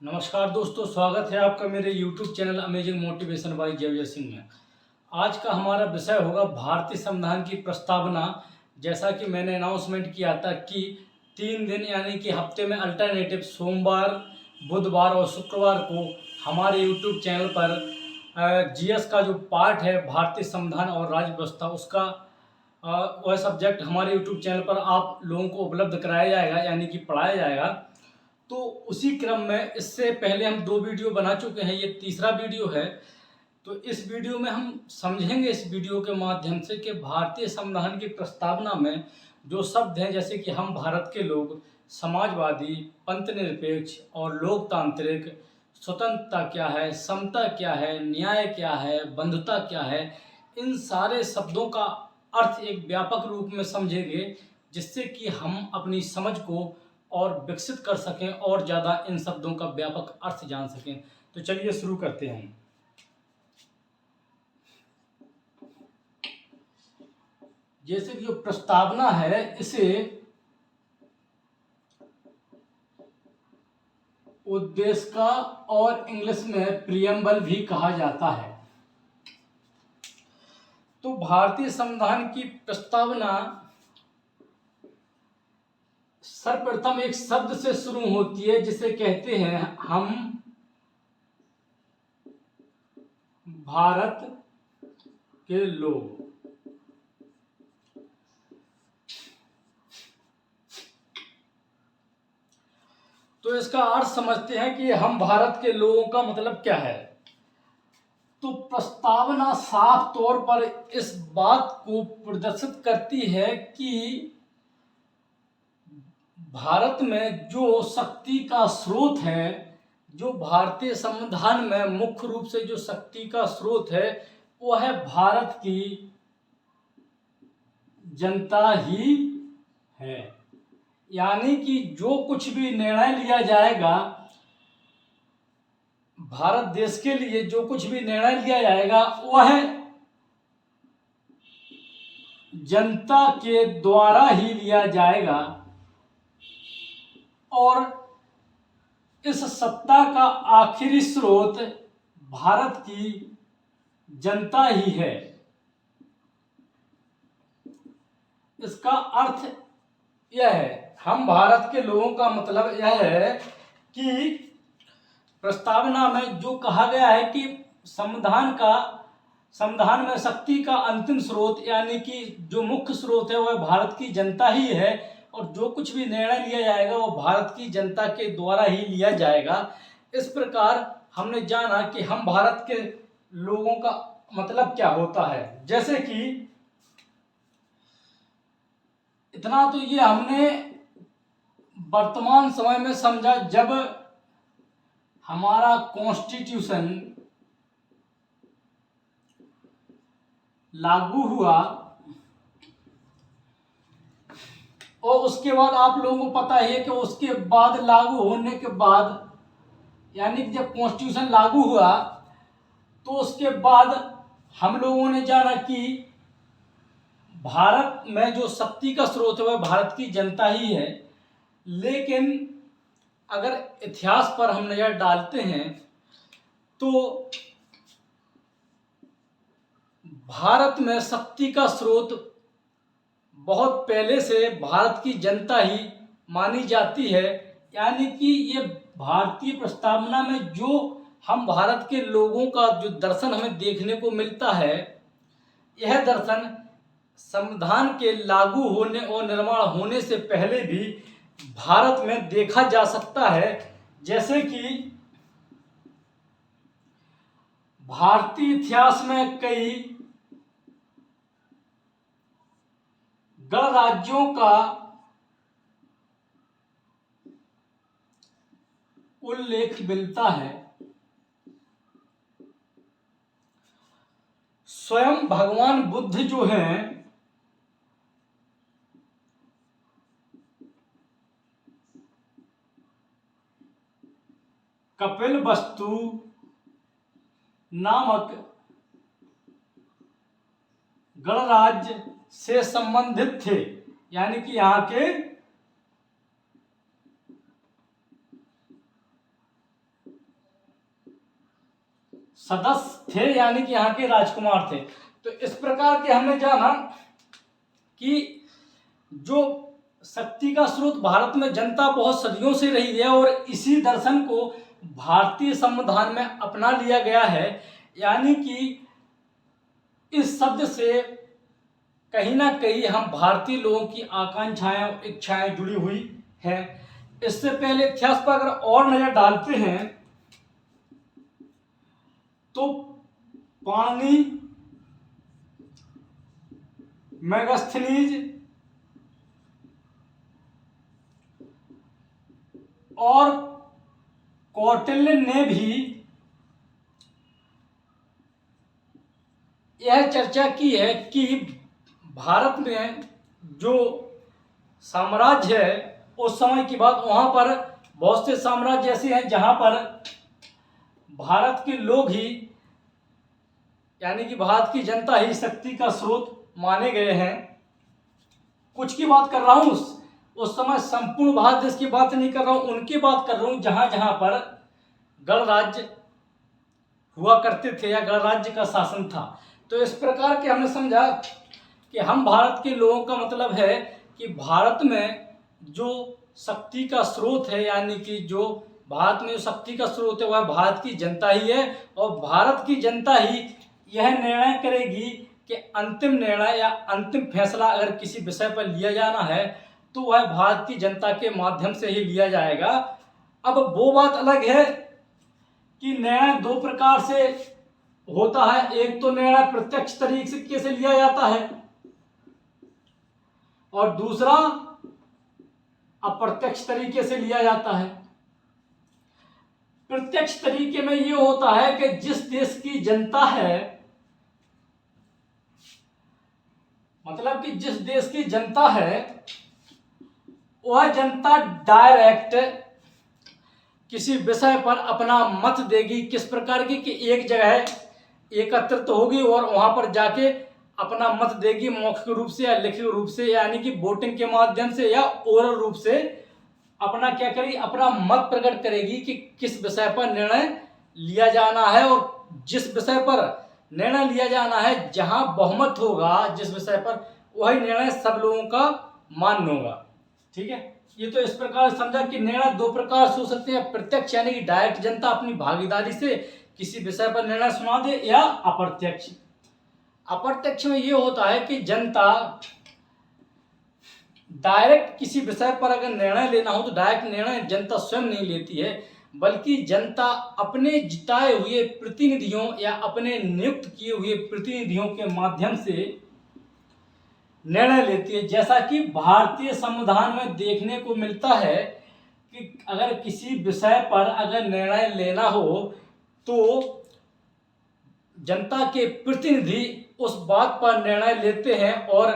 नमस्कार दोस्तों, स्वागत है आपका मेरे YouTube channel amazing motivation by Jay Singh में। आज का हमारा विषय होगा भारतीय संविधान की प्रस्तावना। जैसा कि मैंने अनाउंसमेंट किया था कि 3 दिन यानी कि हफ्ते में अल्टरनेटिव सोमवार, बुधवार और शुक्रवार को हमारे YouTube चैनल पर जीएस का जो पार्ट है भारतीय संविधान और राज्य व्यवस्था उसका वह सब्जेक्ट हमारे YouTube चैनल पर आप लोगों को उपलब्ध कराया जाएगा, यानी कि पढ़ाया जाएगा। तो उसी क्रम में इससे पहले हम 2 वीडियो बना चुके हैं, ये तीसरा वीडियो है। तो इस वीडियो में हम समझेंगे इस वीडियो के माध्यम से कि भारतीय संविधान की प्रस्तावना में जो शब्द हैं, जैसे कि हम भारत के लोग, समाजवादी, पंथनिरपेक्ष और लोकतांत्रिक, स्वतंत्रता क्या है, समता क्या है, न्याय क्या है, बंधुता क्या है, इन सारे शब्दों का अर्थ एक व्यापक रूप में समझेंगे, जिससे कि हम अपनी समझ को और विकसित कर सकें और ज़्यादा इन शब्दों का व्यापक अर्थ जान सकें। तो चलिए शुरू करते हैं। जैसे कि जो प्रस्तावना है इसे उद्देशिका और इंग्लिश में प्रियम्बल भी कहा जाता है। तो भारतीय संविधान की प्रस्तावना सर्वप्रथम एक शब्द से शुरू होती है जिसे कहते हैं हम भारत के लोग। तो इसका अर्थ समझते हैं कि हम भारत के लोगों का मतलब क्या है। तो प्रस्तावना साफ तौर पर इस बात को प्रदर्शित करती है कि भारत में जो शक्ति का स्रोत है, जो भारतीय संविधान में मुख्य रूप से जो शक्ति का स्रोत है वो है भारत की जनता ही है। यानी कि जो कुछ भी निर्णय लिया जाएगा भारत देश के लिए, जो कुछ भी निर्णय लिया जाएगा वह जनता के द्वारा ही लिया जाएगा और इस सत्ता का आखिरी स्रोत भारत की जनता ही है। इसका अर्थ यह है, हम भारत के लोगों का मतलब यह है कि प्रस्तावना में जो कहा गया है कि संविधान में शक्ति का अंतिम स्रोत यानी कि जो मुख्य स्रोत है वह भारत की जनता ही है और जो कुछ भी निर्णय लिया जाएगा वो भारत की जनता के द्वारा ही लिया जाएगा। इस प्रकार हमने जाना कि हम भारत के लोगों का मतलब क्या होता है। जैसे कि इतना तो ये हमने वर्तमान समय में समझा, जब हमारा कॉन्स्टिट्यूशन लागू हुआ और उसके बाद आप लोगों को पता है कि उसके बाद लागू होने के बाद यानी कि जब कॉन्स्टिट्यूशन लागू हुआ तो उसके बाद हम लोगों ने जाना कि भारत में जो शक्ति का स्रोत है वह भारत की जनता ही है। लेकिन अगर इतिहास पर हम नजर डालते हैं तो भारत में शक्ति का स्रोत बहुत पहले से भारत की जनता ही मानी जाती है। यानी कि ये भारतीय प्रस्तावना में जो हम भारत के लोगों का जो दर्शन हमें देखने को मिलता है, यह दर्शन संविधान के लागू होने और निर्माण होने से पहले भी भारत में देखा जा सकता है। जैसे कि भारतीय इतिहास में कई गणराज्यों का उल्लेख मिलता है। स्वयं भगवान बुद्ध जो हैं कपिलवस्तु नामक गणराज्य से संबंधित थे। यानी कि यहाँ के सदस्य थे, यानी कि यहाँ के राजकुमार थे। तो इस प्रकार के हमने जाना कि जो शक्ति का स्रोत भारत में जनता बहुत सदियों से रही है और इसी दर्शन को भारतीय संविधान में अपना लिया गया है। यानी कि इस शब्द से कहीं ना कहीं हम भारतीय लोगों की आकांक्षाएं और इच्छाएं जुड़ी हुई हैं। इससे पहले इतिहास पर अगर और नजर डालते हैं तो पाणिनि, मेगास्थनीज और कौटिल्य ने भी यह चर्चा की है कि भारत में जो साम्राज्य है उस समय की बात, वहां पर बहुत से साम्राज्य ऐसे हैं जहां पर भारत के लोग ही, यानी कि भारत की जनता ही शक्ति का स्रोत माने गए हैं। कुछ की बात कर रहा हूं, उस समय संपूर्ण भारत देश की बात नहीं कर रहा हूं, उनकी बात कर रहा हूं जहां जहां पर गणराज्य हुआ करते थे या गणराज्य का शासन था। तो इस प्रकार के हमने समझा कि हम भारत के लोगों का मतलब है कि भारत में जो शक्ति का स्रोत है, यानी कि जो भारत में जो शक्ति का स्रोत है वह भारत की जनता ही है और भारत की जनता ही यह निर्णय करेगी कि अंतिम निर्णय या अंतिम फैसला अगर किसी विषय पर लिया जाना है तो वह भारत की जनता के माध्यम से ही लिया जाएगा। अब वो बात अलग है कि निर्णय दो प्रकार से होता है। एक तो निर्णय प्रत्यक्ष तरीके से लिया जाता है और दूसरा अप्रत्यक्ष तरीके से लिया जाता है। प्रत्यक्ष तरीके में यह होता है कि जिस देश की जनता है, मतलब कि जिस देश की जनता है वह जनता डायरेक्ट किसी विषय पर अपना मत देगी। किस प्रकार की कि एक जगह एकत्रित होगी और वहां पर जाके अपना मत देगी, मौखिक रूप से या लिखित रूप से, यानी कि वोटिंग के माध्यम से या ओरल रूप से अपना क्या करेगी, अपना मत प्रकट करेगी कि किस विषय पर निर्णय लिया जाना है। और जिस विषय पर निर्णय लिया जाना है, जहां बहुमत होगा जिस विषय पर, वही निर्णय सब लोगों का मान्य होगा। ठीक है, ये तो इस प्रकार समझा कि निर्णय दो प्रकार से हो सकते हैं, प्रत्यक्ष यानी कि डायरेक्ट जनता अपनी भागीदारी से किसी विषय पर निर्णय सुना दे, या अप्रत्यक्ष। अप्रत्यक्ष में यह होता है कि जनता डायरेक्ट किसी विषय पर अगर निर्णय लेना हो तो डायरेक्ट निर्णय जनता स्वयं नहीं लेती है, बल्कि जनता अपने जिताए हुए प्रतिनिधियों या अपने नियुक्त किए हुए प्रतिनिधियों के माध्यम से निर्णय लेती है। जैसा कि भारतीय संविधान में देखने को मिलता है कि अगर किसी विषय पर अगर निर्णय लेना हो तो जनता के प्रतिनिधि उस बात पर निर्णय लेते हैं और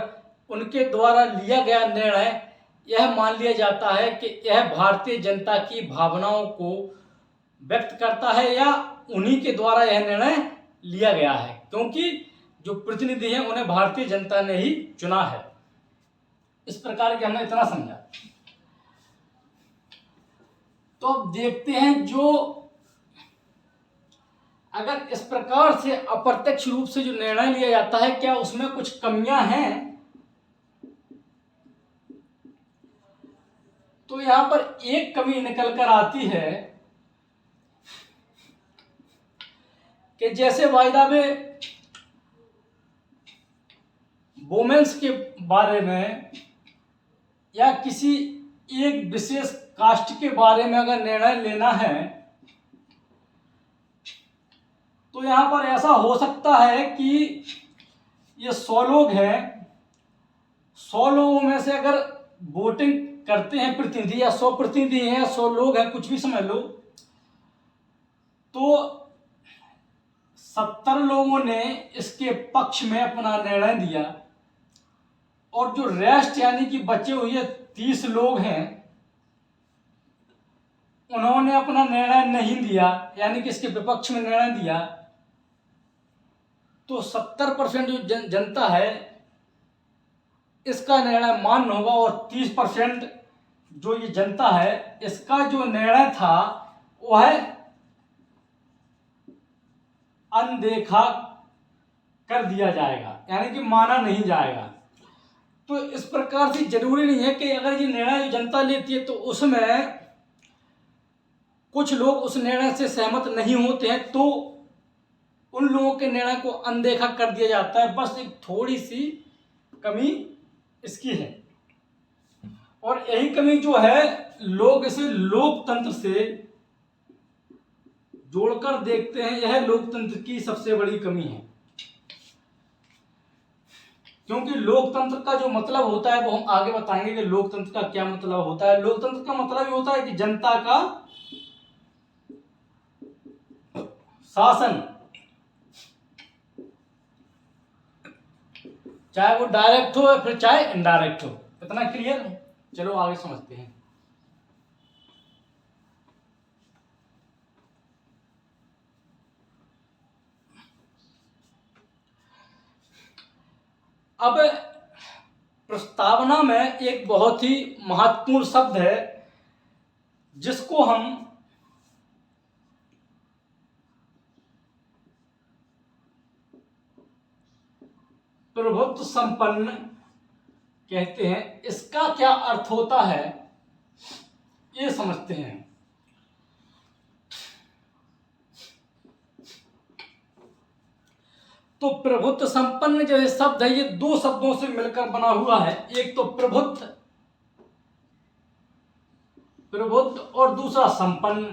उनके द्वारा लिया गया निर्णय यह मान लिया जाता है कि यह भारतीय जनता की भावनाओं को व्यक्त करता है या उन्हीं के द्वारा यह निर्णय लिया गया है, क्योंकि जो प्रतिनिधि हैं उन्हें भारतीय जनता ने ही चुना है। इस प्रकार के हमने इतना समझा। तो अब देखते हैं, जो अगर इस प्रकार से अप्रत्यक्ष रूप से जो निर्णय लिया जाता है, क्या उसमें कुछ कमियां हैं? तो यहां पर एक कमी निकल कर आती है कि जैसे वायदा में वुमेन्स के बारे में या किसी एक विशेष कास्ट के बारे में अगर निर्णय लेना है तो यहां पर ऐसा हो सकता है कि ये 100 लोग हैं, 100 लोगों में से अगर वोटिंग करते हैं प्रतिनिधि, या 100 प्रतिनिधि हैं या 100 लोग हैं, कुछ भी समझ लो, तो 70 लोगों ने इसके पक्ष में अपना निर्णय दिया और जो रेस्ट यानी कि बचे हुए 30 लोग हैं उन्होंने अपना निर्णय नहीं दिया, यानी कि इसके विपक्ष में निर्णय दिया। तो 70% जो जनता है इसका निर्णय मान्य होगा और 30% जो ये जनता है इसका जो निर्णय था वह अनदेखा कर दिया जाएगा, यानी कि माना नहीं जाएगा। तो इस प्रकार से जरूरी नहीं है कि अगर ये निर्णय जो जनता लेती है तो उसमें कुछ लोग उस निर्णय से सहमत नहीं होते हैं तो उन लोगों के निर्णय को अनदेखा कर दिया जाता है। बस एक थोड़ी सी कमी इसकी है, और यही कमी जो है लोग इसे लोकतंत्र से जोड़कर देखते हैं। यह लोकतंत्र की सबसे बड़ी कमी है, क्योंकि लोकतंत्र का जो मतलब होता है वो हम आगे बताएंगे कि लोकतंत्र का क्या मतलब होता है। लोकतंत्र का मतलब ये होता है कि जनता का शासन, चाहे वो डायरेक्ट हो या फिर चाहे इनडायरेक्ट हो। इतना क्लियर? चलो आगे समझते हैं। अब प्रस्तावना में एक बहुत ही महत्वपूर्ण शब्द है जिसको हम प्रभुत्व संपन्न कहते हैं। इसका क्या अर्थ होता है ये समझते हैं। तो प्रभुत्व संपन्न जो शब्द है ये दो शब्दों से मिलकर बना हुआ है। एक तो प्रभुत्व और दूसरा संपन्न।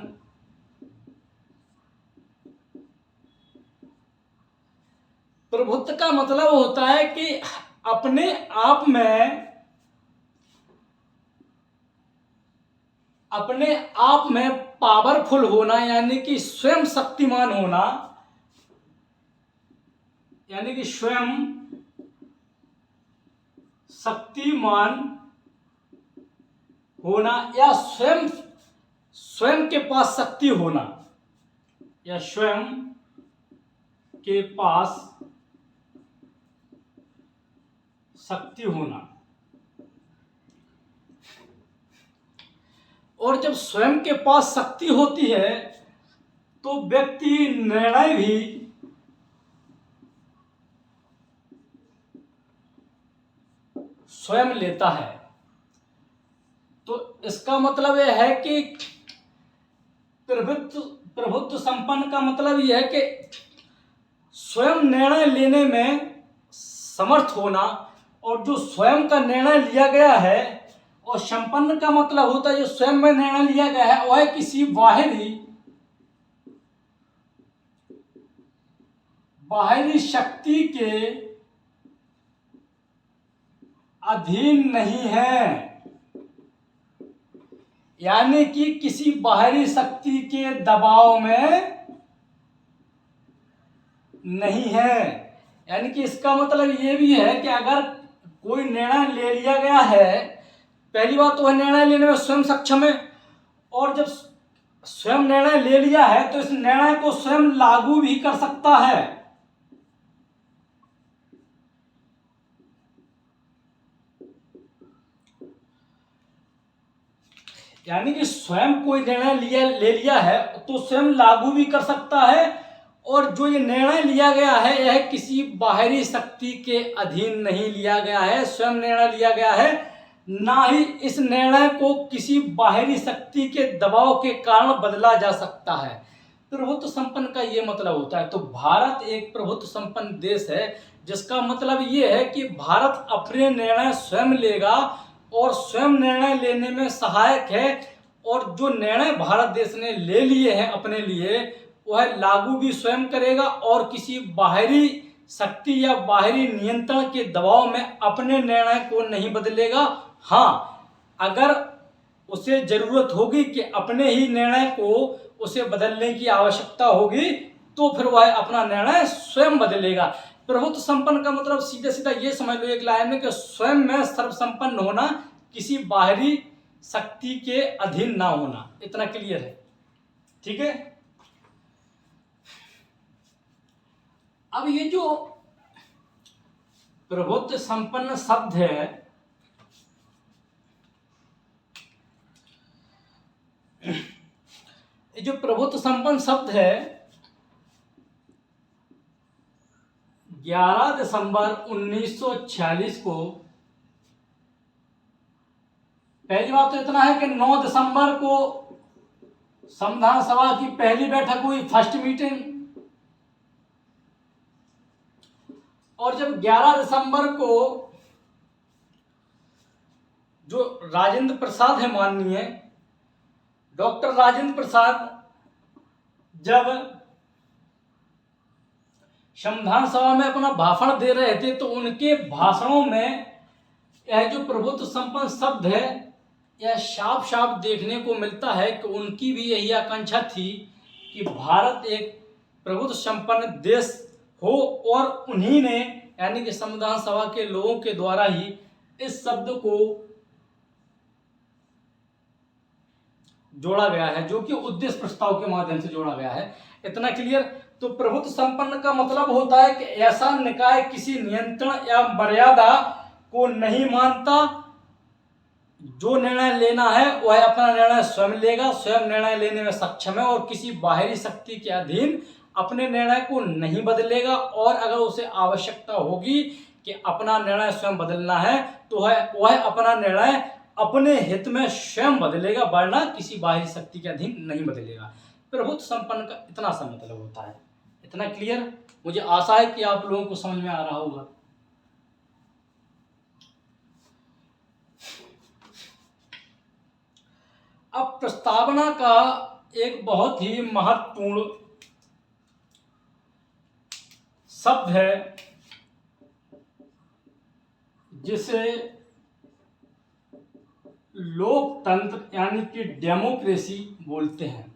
प्रभुत्व का मतलब होता है कि अपने आप में पावरफुल होना, यानी कि स्वयं शक्तिमान होना, यानी कि स्वयं शक्तिमान होना या स्वयं के पास शक्ति होना, या स्वयं के पास शक्ति होना। और जब स्वयं के पास शक्ति होती है तो व्यक्ति निर्णय भी स्वयं लेता है। तो इसका मतलब यह है कि प्रभुत्व संपन्न का मतलब यह है कि स्वयं निर्णय लेने में समर्थ होना, और जो स्वयं का निर्णय लिया गया है, और संपन्न का मतलब होता है जो स्वयं में निर्णय लिया गया है वह किसी बाहरी शक्ति के अधीन नहीं है, यानी कि किसी बाहरी शक्ति के दबाव में नहीं है। यानी कि इसका मतलब ये भी है कि अगर कोई निर्णय ले लिया गया है, पहली बात तो वह निर्णय लेने में स्वयं सक्षम है, और जब स्वयं निर्णय ले लिया है तो इस निर्णय को स्वयं लागू भी कर सकता है। यानी कि स्वयं कोई निर्णय ले लिया है तो स्वयं लागू भी कर सकता है, और जो ये निर्णय लिया गया है यह किसी बाहरी शक्ति के अधीन नहीं लिया गया है, स्वयं निर्णय लिया गया है। ना ही इस निर्णय को किसी बाहरी शक्ति के दबाव के कारण बदला जा सकता है। प्रभुत्व संपन्न का ये मतलब होता है। तो भारत एक प्रभुत्व संपन्न देश है, जिसका मतलब ये है कि भारत अपने निर्णय स्वयं लेगा और स्वयं निर्णय लेने में सहायक है, और जो निर्णय भारत देश ने ले लिए हैं अपने लिए वह लागू भी स्वयं करेगा, और किसी बाहरी शक्ति या बाहरी नियंत्रण के दबाव में अपने निर्णय को नहीं बदलेगा। हाँ, अगर उसे जरूरत होगी कि अपने ही निर्णय को उसे बदलने की आवश्यकता होगी तो फिर वह अपना निर्णय स्वयं बदलेगा। प्रभुत्व संपन्न का मतलब सीधा सीधा ये समझ लो एक लाइन में कि स्वयं में सर्वसंपन्न होना, किसी बाहरी शक्ति के अधीन ना होना। इतना क्लियर है? ठीक है। अब ये जो प्रभुत्व संपन्न शब्द है, ये जो प्रभुत्व संपन्न शब्द है 11 दिसंबर 1946 को, पहली बात तो इतना है कि 9 दिसंबर को संविधान सभा की पहली बैठक हुई, फर्स्ट मीटिंग। और जब 11 दिसंबर को जो राजेंद्र प्रसाद है, माननीय डॉक्टर राजेंद्र प्रसाद, जब संविधान सभा में अपना भाषण दे रहे थे तो उनके भाषणों में यह जो प्रभुत्व संपन्न शब्द है, यह साफ साफ देखने को मिलता है कि उनकी भी यही आकांक्षा थी कि भारत एक प्रभुत्व संपन्न देश हो, और उन्हीं ने यानी कि संविधान सभा के लोगों के द्वारा ही इस शब्द को जोड़ा गया है, जो कि उद्देश्य प्रस्ताव के माध्यम से जोड़ा गया है। इतना क्लियर। तो प्रभुत्व संपन्न का मतलब होता है कि ऐसा निकाय किसी नियंत्रण या मर्यादा को नहीं मानता, जो निर्णय लेना है वह अपना निर्णय स्वयं लेगा, स्वयं निर्णय लेने में सक्षम है और किसी बाहरी शक्ति के अधीन अपने निर्णय को नहीं बदलेगा, और अगर उसे आवश्यकता होगी कि अपना निर्णय स्वयं बदलना है तो वह अपना निर्णय अपने हित में स्वयं बदलेगा, वरना किसी बाहरी शक्ति के अधीन नहीं बदलेगा। प्रभुत्व संपन्न का इतना सा मतलब होता है। इतना क्लियर? मुझे आशा है कि आप लोगों को समझ में आ रहा होगा। अब प्रस्तावना का एक बहुत ही महत्वपूर्ण शब्द है जिसे लोकतंत्र यानी कि डेमोक्रेसी बोलते हैं।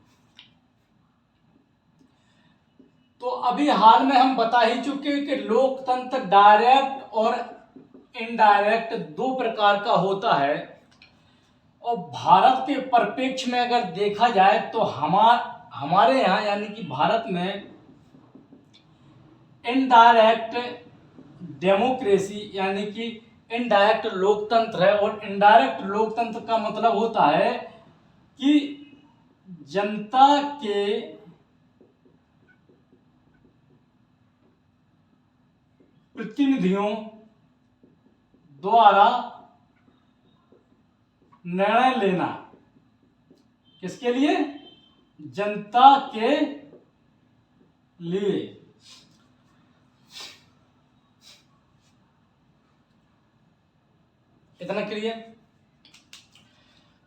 तो अभी हाल में हम बता ही चुके कि लोकतंत्र डायरेक्ट और इनडायरेक्ट दो प्रकार का होता है, और भारत के परिप्रेक्ष्य में अगर देखा जाए तो हमारे यहाँ यानी कि भारत में इनडायरेक्ट डेमोक्रेसी यानी कि इनडायरेक्ट लोकतंत्र है। और इनडायरेक्ट लोकतंत्र का मतलब होता है कि जनता के प्रतिनिधियों द्वारा निर्णय लेना। किसके लिए? जनता के लिए। इतना क्लियर?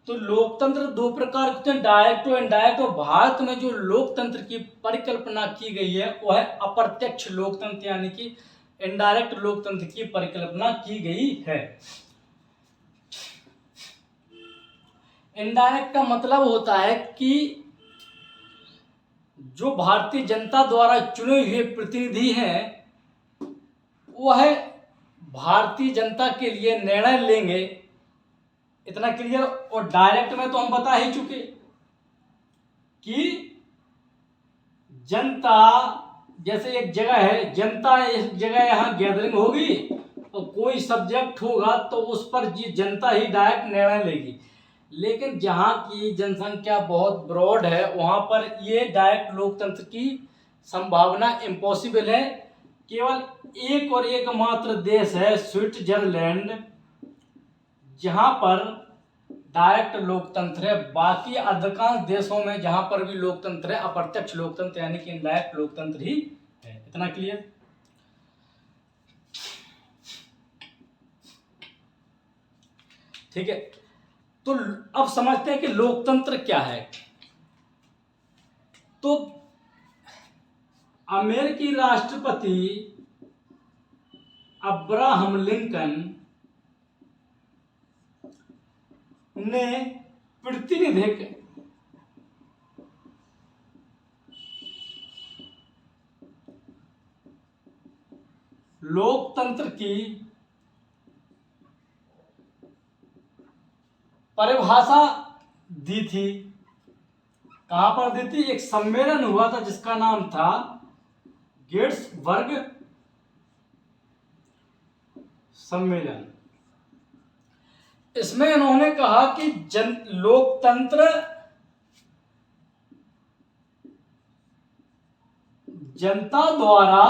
तो लोकतंत्र दो प्रकार के हैं, डायरेक्ट और इनडायरेक्ट। और भारत में जो लोकतंत्र की परिकल्पना की गई है वह है अप्रत्यक्ष लोकतंत्र यानी कि इनडायरेक्ट लोकतंत्र की परिकल्पना की गई है। इनडायरेक्ट का मतलब होता है कि जो भारतीय जनता द्वारा चुने हुए प्रतिनिधि हैं वह भारतीय जनता के लिए निर्णय लेंगे। इतना क्लियर? और डायरेक्ट में तो हम बता ही चुके कि जनता, जैसे एक जगह है, जनता इस जगह यहाँ गैदरिंग होगी और कोई सब्जेक्ट होगा तो उस पर जनता ही डायरेक्ट निर्णय लेगी। लेकिन जहाँ की जनसंख्या बहुत ब्रॉड है वहाँ पर ये डायरेक्ट लोकतंत्र की संभावना इम्पॉसिबल है। केवल एक और एक मात्र देश है स्विट्जरलैंड जहाँ पर डायरेक्ट लोकतंत्र है। बाकी अधिकांश देशों में जहाँ पर भी लोकतंत्र है अप्रत्यक्ष लोकतंत्र यानी कि इनडायरेक्ट लोकतंत्र ही है। इतना क्लियर? ठीक है। तो अब समझते हैं कि लोकतंत्र क्या है। तो अमेरिकी राष्ट्रपति अब्राहम लिंकन ने प्रतिनिधिक लोकतंत्र की परिभाषा दी थी। कहां पर दी थी? एक सम्मेलन हुआ था जिसका नाम था गेट्सबर्ग सम्मेलन। इसमें उन्होंने कहा कि लोकतंत्र जनता द्वारा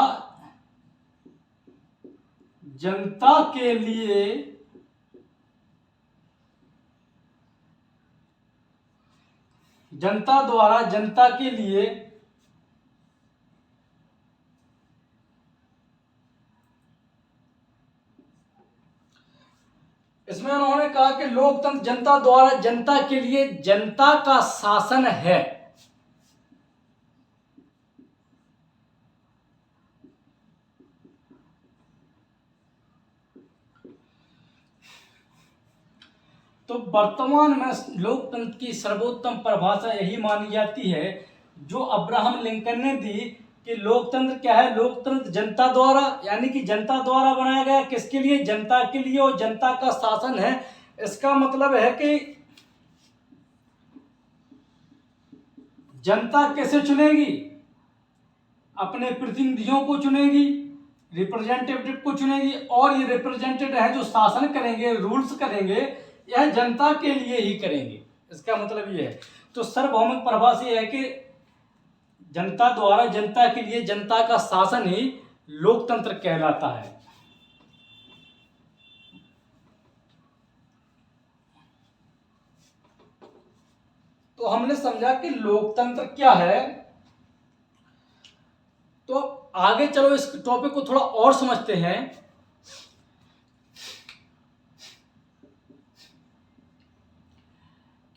जनता के लिए जनता द्वारा जनता के लिए इसमें उन्होंने कहा कि लोकतंत्र जनता द्वारा जनता के लिए जनता का शासन है। तो वर्तमान में लोकतंत्र की सर्वोत्तम परिभाषा यही मानी जाती है जो अब्राहम लिंकन ने दी कि लोकतंत्र क्या है? लोकतंत्र जनता द्वारा, यानी कि जनता द्वारा बनाया गया, किसके लिए? जनता के लिए, और जनता का शासन है। इसका मतलब है कि जनता कैसे चुनेगी? अपने प्रतिनिधियों को चुनेगी, रिप्रेजेंटेटिव को चुनेगी, और ये रिप्रेजेंटेटिव है जो शासन करेंगे, रूल्स करेंगे, यह जनता के लिए ही करेंगे। इसका मतलब ये है। तो सार्वभौमिक परिभाषा यह है कि जनता द्वारा जनता के लिए जनता का शासन ही लोकतंत्र कहलाता है। तो हमने समझा कि लोकतंत्र क्या है। तो आगे चलो इस टॉपिक को थोड़ा और समझते हैं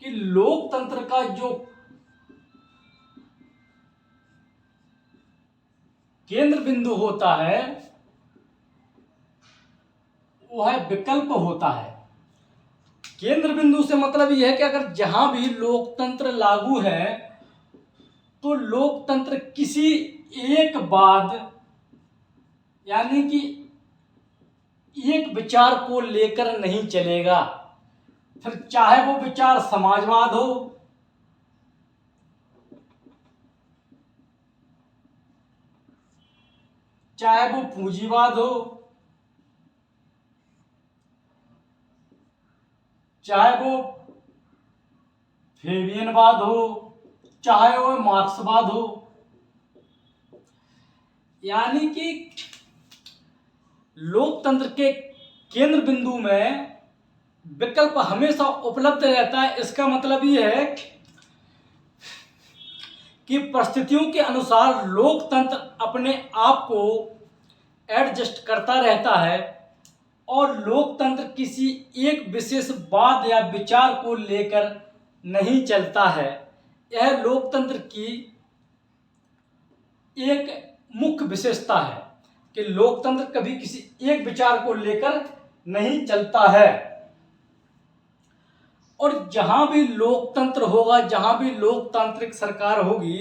कि लोकतंत्र का जो केंद्र बिंदु होता है वो है विकल्प होता है। केंद्र बिंदु से मतलब यह है कि अगर जहां भी लोकतंत्र लागू है तो लोकतंत्र किसी एक बाद, यानी कि एक विचार को लेकर नहीं चलेगा। फिर चाहे वो विचार समाजवाद हो, चाहे वो पूंजीवाद हो, चाहे वो फेबियनवाद हो, चाहे वो मार्क्सवाद हो, यानी कि लोकतंत्र के केंद्र बिंदु में विकल्प हमेशा उपलब्ध रहता है। इसका मतलब यह है कि परिस्थितियों के अनुसार लोकतंत्र अपने आप को एडजस्ट करता रहता है और लोकतंत्र किसी एक विशेष बात या विचार को लेकर नहीं चलता है। यह लोकतंत्र की एक मुख्य विशेषता है कि लोकतंत्र कभी किसी एक विचार को लेकर नहीं चलता है। और जहां भी लोकतंत्र होगा, जहां भी लोकतांत्रिक सरकार होगी,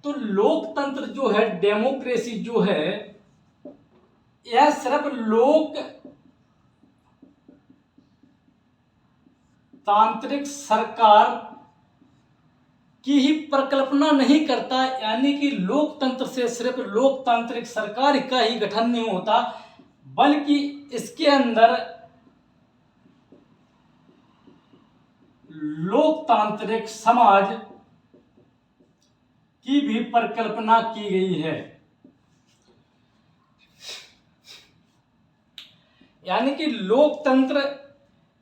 तो लोकतंत्र जो है, डेमोक्रेसी जो है, यह सिर्फ लोकतांत्रिक सरकार की ही परिकल्पना नहीं करता, यानी कि लोकतंत्र से सिर्फ लोकतांत्रिक सरकार का ही गठन नहीं होता, बल्कि इसके अंदर लोकतांत्रिक समाज की भी परिकल्पना की गई है। यानी कि लोकतंत्र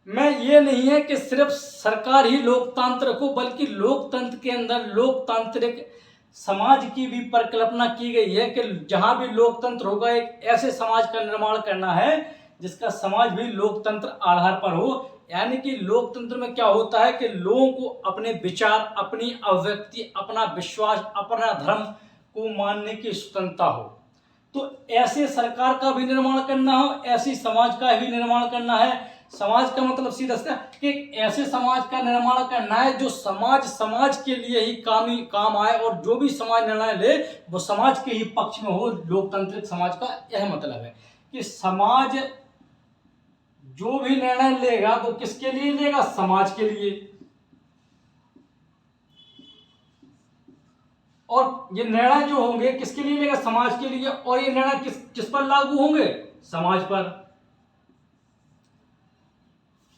में ये नहीं है कि सिर्फ सरकार ही लोकतंत्र को, बल्कि लोकतंत्र के अंदर लोकतांत्रिक समाज की भी परिकल्पना की गई है कि जहां भी लोकतंत्र होगा एक ऐसे समाज का निर्माण करना है जिसका समाज भी लोकतंत्र आधार पर हो। यानी कि लोकतंत्र में क्या होता है कि लोगों को अपने विचार, अपनी अभिव्यक्ति, अपना विश्वास, अपना धर्म को मानने की स्वतंत्रता हो। तो ऐसे सरकार का भी निर्माण करना हो, ऐसी समाज का भी निर्माण करना है। समाज का मतलब सीधा सीधा कि ऐसे समाज का निर्माण करना है जो समाज के लिए ही काम आए, और जो भी समाज निर्णय ले वो समाज के ही पक्ष में हो। लोकतांत्रिक समाज का यह मतलब है कि समाज जो भी निर्णय लेगा वो किसके लिए लेगा? समाज के लिए। और ये निर्णय जो होंगे किसके लिए लेगा? समाज के लिए। और ये निर्णय किस पर लागू होंगे? समाज पर।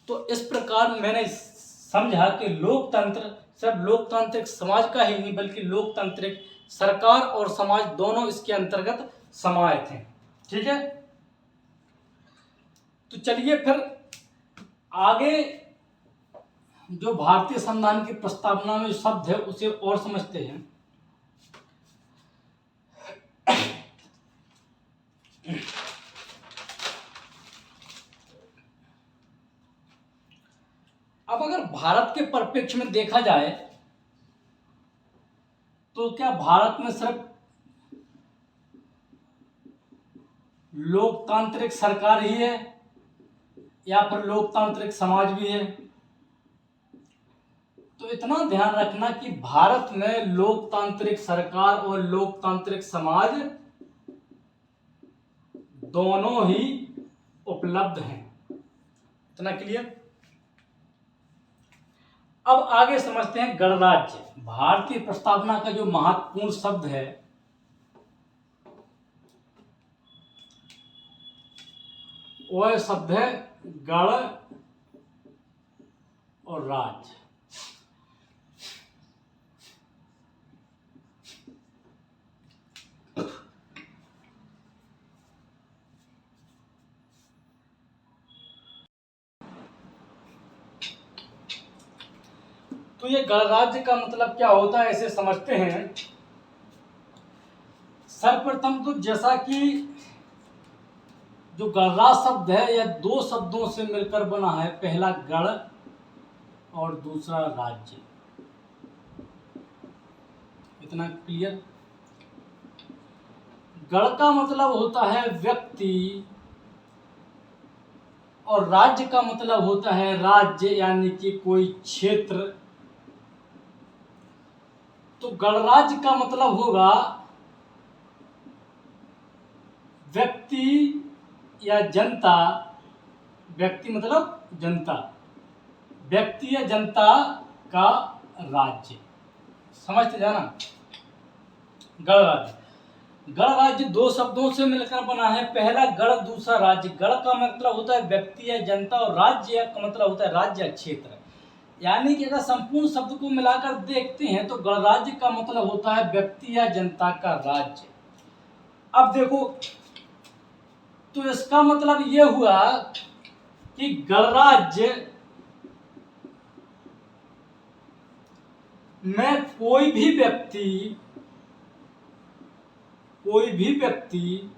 तो इस प्रकार मैंने समझा कि लोकतंत्र सिर्फ लोकतांत्रिक समाज का ही नहीं, बल्कि लोकतांत्रिक सरकार और समाज दोनों इसके अंतर्गत समाये थे। ठीक है। तो चलिए फिर आगे जो भारतीय संविधान की प्रस्तावना में शब्द है उसे और समझते हैं। अब अगर भारत के परिप्रेक्ष्य में देखा जाए तो क्या भारत में सिर्फ लोकतांत्रिक सरकार ही है या फिर लोकतांत्रिक समाज भी है? तो इतना ध्यान रखना कि भारत में लोकतांत्रिक सरकार और लोकतांत्रिक समाज दोनों ही उपलब्ध हैं। इतना क्लियर। अब आगे समझते हैं गणराज्य। भारतीय प्रस्तावना का जो महत्वपूर्ण शब्द है वह शब्द है गण और राज्य। तो ये गणराज्य का मतलब क्या होता है इसे समझते हैं। सर्वप्रथम तो जैसा कि जो गणराज्य शब्द है यह दो शब्दों से मिलकर बना है, पहला गण और दूसरा राज्य। इतना क्लियर। गण का मतलब होता है व्यक्ति और राज्य का मतलब होता है राज्य यानी कि कोई क्षेत्र। तो गणराज्य का मतलब होगा व्यक्ति या जनता, व्यक्ति मतलब जनता, व्यक्ति या जनता का राज्य। समझते जाना। गणराज्य, गणराज्य दो शब्दों से मिलकर बना है, पहला गण दूसरा राज्य। गण का मतलब होता है व्यक्ति या जनता और राज्य का मतलब होता है राज्य या क्षेत्र। यानी कि अगर संपूर्ण शब्द को मिलाकर देखते हैं तो गणराज्य का मतलब होता है व्यक्ति या जनता का राज्य। अब देखो, तो इसका मतलब यह हुआ कि गणराज्य में कोई भी व्यक्ति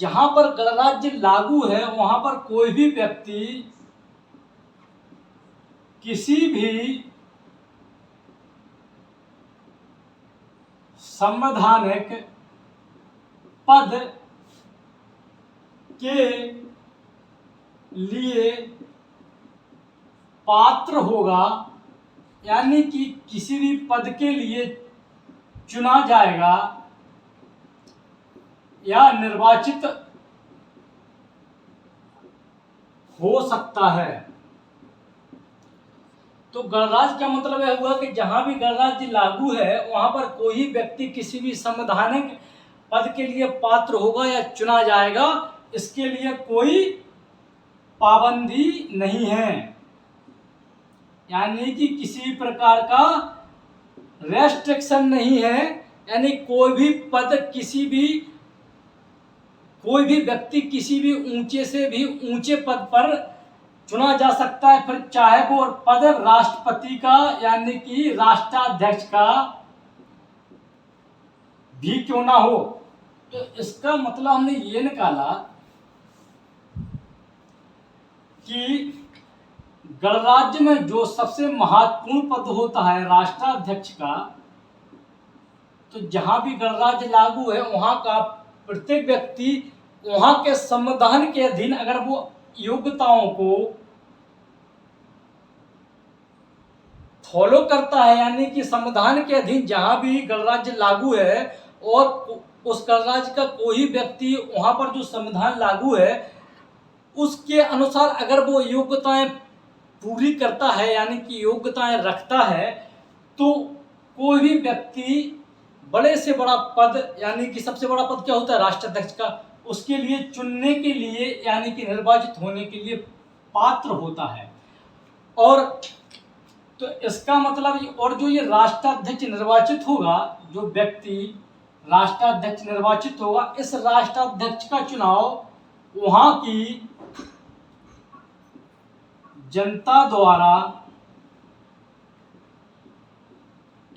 जहां पर गणराज्य लागू है वहां पर कोई भी व्यक्ति किसी भी संवैधानिक पद के लिए पात्र होगा, यानी कि किसी भी पद के लिए चुना जाएगा या निर्वाचित हो सकता है। तो गणराज्य का मतलब यह हुआ कि जहां भी गणराज्य लागू है वहां पर कोई व्यक्ति किसी भी संवैधानिक पद के लिए पात्र होगा या चुना जाएगा, इसके लिए कोई पाबंदी नहीं है। यानी कि किसी प्रकार का रेस्ट्रिक्शन नहीं है, यानी कोई भी व्यक्ति किसी भी ऊंचे से भी ऊंचे पद पर चुना जा सकता है, फिर चाहे वो पद राष्ट्रपति का यानी कि राष्ट्राध्यक्ष का भी क्यों ना हो। तो इसका मतलब हमने ये निकाला कि गणराज्य में जो सबसे महत्वपूर्ण पद होता है राष्ट्राध्यक्ष का, तो जहां भी गणराज्य लागू है वहां का प्रत्येक व्यक्ति वहां के संविधान के अधीन अगर वो योग्यताओं को फॉलो करता है, यानी कि संविधान के अधीन जहां भी गणराज्य लागू है और उस गणराज्य का कोई व्यक्ति वहां पर जो संविधान लागू है उसके अनुसार अगर वो योग्यताएं पूरी करता है यानी कि योग्यताएं रखता है, तो कोई भी व्यक्ति बड़े से बड़ा पद यानी कि सबसे बड़ा पद क्या होता है राष्ट्राध्यक्ष का, उसके लिए चुनने के लिए यानी कि निर्वाचित होने के लिए पात्र होता है। और तो इसका मतलब और जो ये राष्ट्राध्यक्ष निर्वाचित होगा, जो व्यक्ति राष्ट्राध्यक्ष निर्वाचित होगा, इस राष्ट्राध्यक्ष का चुनाव वहां की जनता द्वारा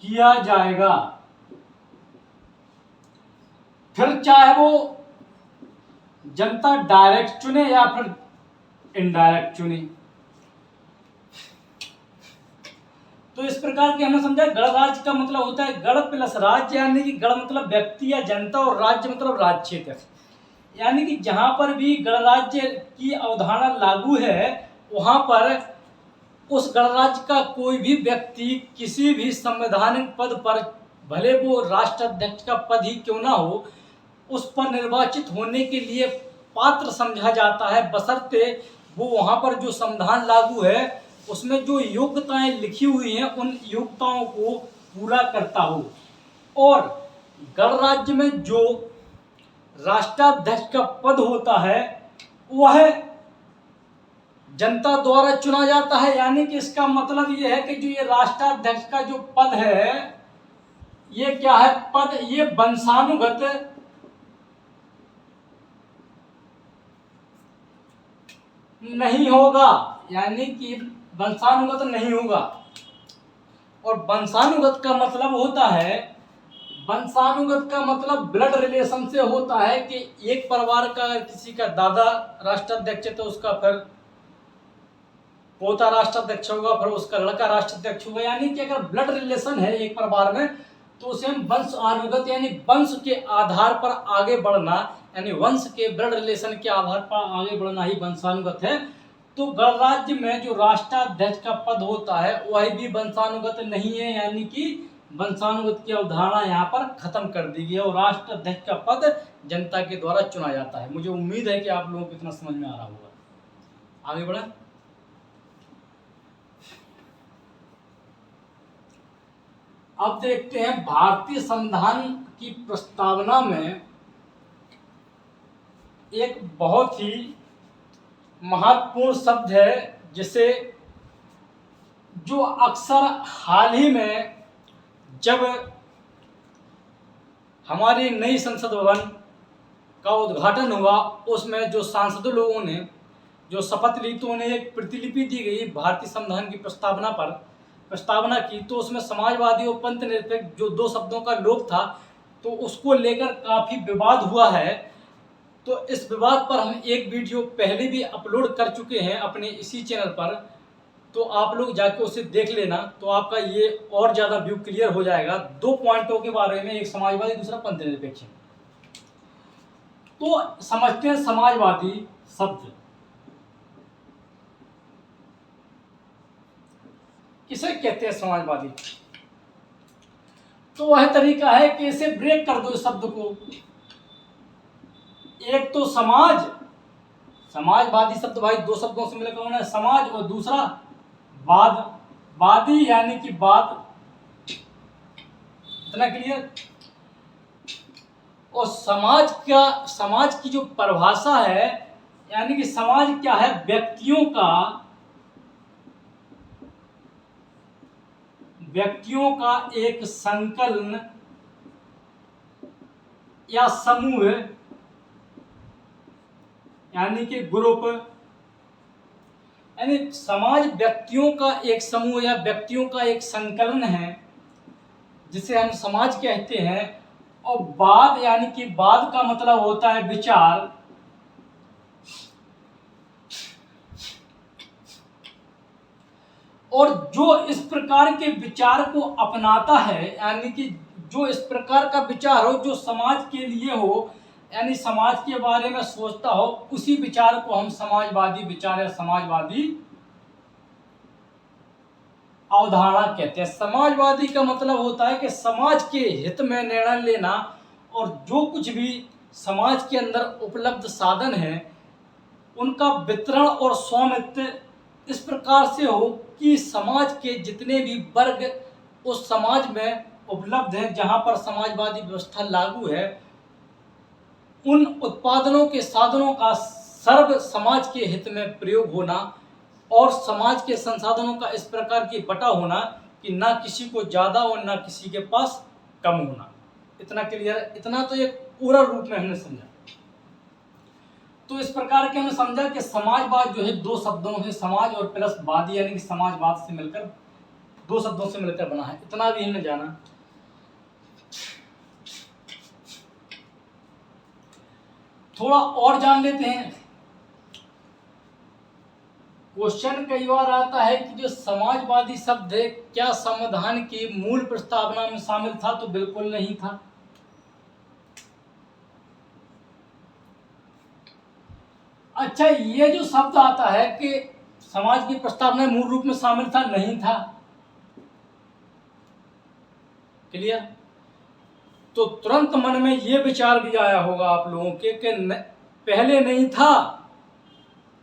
किया जाएगा। फिर चाहे वो जनता डायरेक्ट चुने या फिर इनडायरेक्ट चुने। तो इस प्रकार की हमने समझा गणराज्य का मतलब होता है गण प्लस राज्य, यानी कि गण मतलब व्यक्ति या जनता और राज्य मतलब राज्य क्षेत्र, यानी कि जहां पर भी गणराज्य की अवधारणा लागू है वहां पर उस गणराज्य का कोई भी व्यक्ति किसी भी संवैधानिक पद पर, भले वो राष्ट्राध्यक्ष का पद ही क्यों ना हो, उस पर निर्वाचित होने के लिए पात्र समझा जाता है, बशर्ते वो वहां पर जो संविधान लागू है उसमें जो योग्यताएं लिखी हुई हैं उन योग्यताओं को पूरा करता हो। और गणराज्य में जो राष्ट्राध्यक्ष का पद होता है वह जनता द्वारा चुना जाता है, यानी कि इसका मतलब यह है कि जो ये राष्ट्राध्यक्ष का जो पद है ये क्या है, पद ये वंशानुगत नहीं होगा, यानी कि वंशानुगत नहीं होगा। और वंशानुगत का मतलब होता है, वंशानुगत का मतलब ब्लड रिलेशन से होता है कि एक परिवार का अगर किसी का दादा राष्ट्राध्यक्ष है तो उसका फिर पोता राष्ट्राध्यक्ष होगा, फिर उसका लड़का राष्ट्राध्यक्ष होगा, यानी कि अगर ब्लड रिलेशन है एक परिवार में तो उसे हम वंशानुगत यानी वंश के आधार पर आगे बढ़ना, यानी वंश के ब्लड रिलेशन के आधार पर आगे बढ़ना ही वंशानुगत है। तो गणराज्य में जो राष्ट्राध्यक्ष का पद होता है वह भी वंशानुगत नहीं है, यानी कि वंशानुगत की अवधारणा यहाँ पर खत्म कर दी गई है और राष्ट्राध्यक्ष का पद जनता के द्वारा चुना जाता है। मुझे उम्मीद है कि आप लोगों को इतना समझ में आ रहा होगा। आगे बढ़े। अब देखते हैं भारतीय संविधान की प्रस्तावना में एक बहुत ही महत्वपूर्ण शब्द है जिसे जो अक्सर हाल ही में जब हमारी नई संसद भवन का उद्घाटन हुआ उसमें जो सांसदों लोगों ने जो शपथ ली तो उन्हें एक प्रतिलिपि दी गई भारतीय संविधान की प्रस्तावना की, तो उसमें समाजवादी और पंथ निरपेक्ष जो दो शब्दों का लोप था तो उसको लेकर काफ़ी विवाद हुआ है। तो इस विवाद पर हम एक वीडियो पहले भी अपलोड कर चुके हैं अपने इसी चैनल पर, तो आप लोग जाके उसे देख लेना तो आपका ये और ज़्यादा व्यू क्लियर हो जाएगा। दो पॉइंटों के बारे में, एक समाजवादी दूसरा पंथ निरपेक्ष। तो समझते हैं समाजवादी शब्द किसे कहते हैं। समाजवादी तो वह तरीका है कि इसे ब्रेक कर दो इस शब्द को। एक तो समाजवादी शब्द भाई दो शब्दों से मिलकर बना है, समाज, और दूसरा वादी यानी कि वाद। इतना क्लियर। और समाज की जो परिभाषा है यानी कि समाज क्या है, व्यक्तियों का एक संकलन या समूह, यानी कि ग्रुप, यानी समाज व्यक्तियों का एक समूह या व्यक्तियों का एक संकलन है जिसे हम समाज कहते हैं। और वाद यानी कि वाद का मतलब होता है विचार, और जो इस प्रकार के विचार को अपनाता है, यानी कि जो इस प्रकार का विचार हो जो समाज के लिए हो, यानी समाज के बारे में सोचता हो, उसी विचार को हम समाजवादी विचार या समाजवादी अवधारणा कहते हैं। समाजवादी का मतलब होता है कि समाज के हित में निर्णय लेना और जो कुछ भी समाज के अंदर उपलब्ध साधन है उनका वितरण और स्वामित्व इस प्रकार से हो कि समाज के जितने भी वर्ग उस समाज में उपलब्ध हैं, जहां पर समाजवादी व्यवस्था लागू है, उन उत्पादनों के साधनों का सर्व समाज के हित में प्रयोग होना और समाज के संसाधनों का इस प्रकार की बटा होना कि ना किसी को ज़्यादा और ना किसी के पास कम होना। इतना क्लियर? इतना तो एक पूरा रूप में हमने समझा। तो इस प्रकार के हमने समझा कि समाजवाद जो है दो शब्दों से, समाज और प्लस वादी, यानी कि समाजवाद से मिलकर, दो शब्दों से मिलकर बना है। इतना भी हमने जाना। थोड़ा और जान लेते हैं। क्वेश्चन कई बार आता है कि जो समाजवादी शब्द है क्या संविधान की मूल प्रस्तावना में शामिल था? तो बिल्कुल नहीं था। अच्छा, ये जो शब्द आता है कि समाज की प्रस्तावना मूल रूप में शामिल था, नहीं था। क्लियर? तो तुरंत मन में ये विचार भी आया होगा आप लोगों के कि पहले नहीं था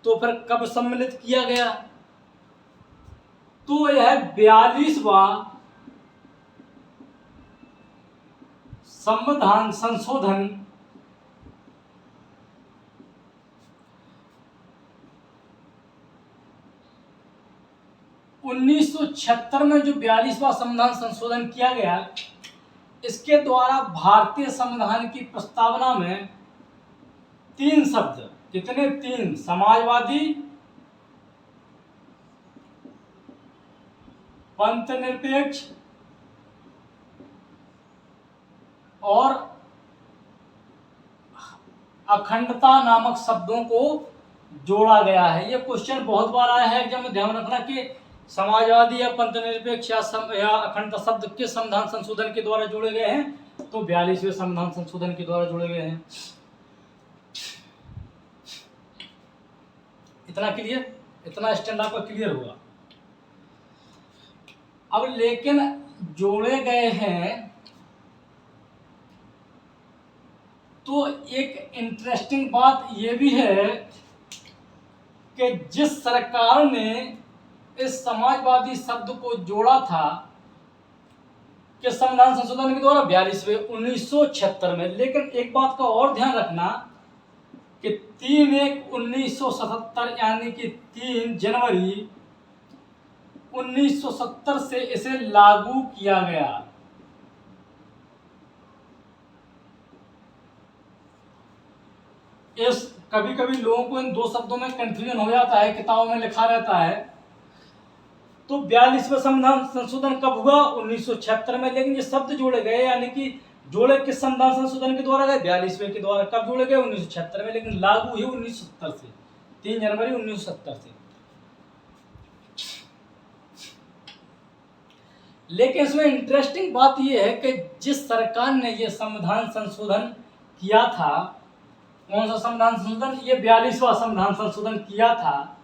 तो फिर कब सम्मिलित किया गया? तो यह 42वां संविधान संशोधन 1976 में जो 42वां संविधान संशोधन किया गया, इसके द्वारा भारतीय संविधान की प्रस्तावना में तीन शब्द, कितने? तीन, समाजवादी, पंथ निरपेक्ष और अखंडता नामक शब्दों को जोड़ा गया है। ये क्वेश्चन बहुत बार आया है एग्जाम में, ध्यान रखना कि समाजवादी या पंथ निरपेक्ष या अखंडता शब्द किस संविधान संशोधन के द्वारा जोड़े गए हैं? तो 42वें संविधान संशोधन के द्वारा जोड़े गए हैं। इतना क्लियर? इतना स्टैंड आपका क्लियर होगा। अब लेकिन जोड़े गए हैं तो एक इंटरेस्टिंग बात यह भी है कि जिस सरकार ने इस समाजवादी शब्द को जोड़ा था कि संविधान संशोधन के द्वारा 42वें 1976 में, लेकिन एक बात का और ध्यान रखना कि 3/1/1977 यानी कि 3 जनवरी 1970 से इसे लागू किया गया। इस कभी कभी लोगों को इन दो शब्दों में कंफ्यूजन हो जाता है, किताबों में लिखा रहता है। तो 42वां संविधान संशोधन कब हुआ? 1976 में। लेकिन ये शब्द जोड़े गए, यानी कि जोड़े किस संविधान संशोधन के द्वारा गए? 42वें के द्वारा। कब जोड़े गए? 1976 में, लेकिन लागू हुई 1970 से, 3 जनवरी 1970 से। लेकिन इसमें इंटरेस्टिंग बात यह है कि जिस सरकार ने यह संविधान संशोधन किया था, कौन सा संविधान संशोधन? ये 42वां संविधान संशोधन किया था,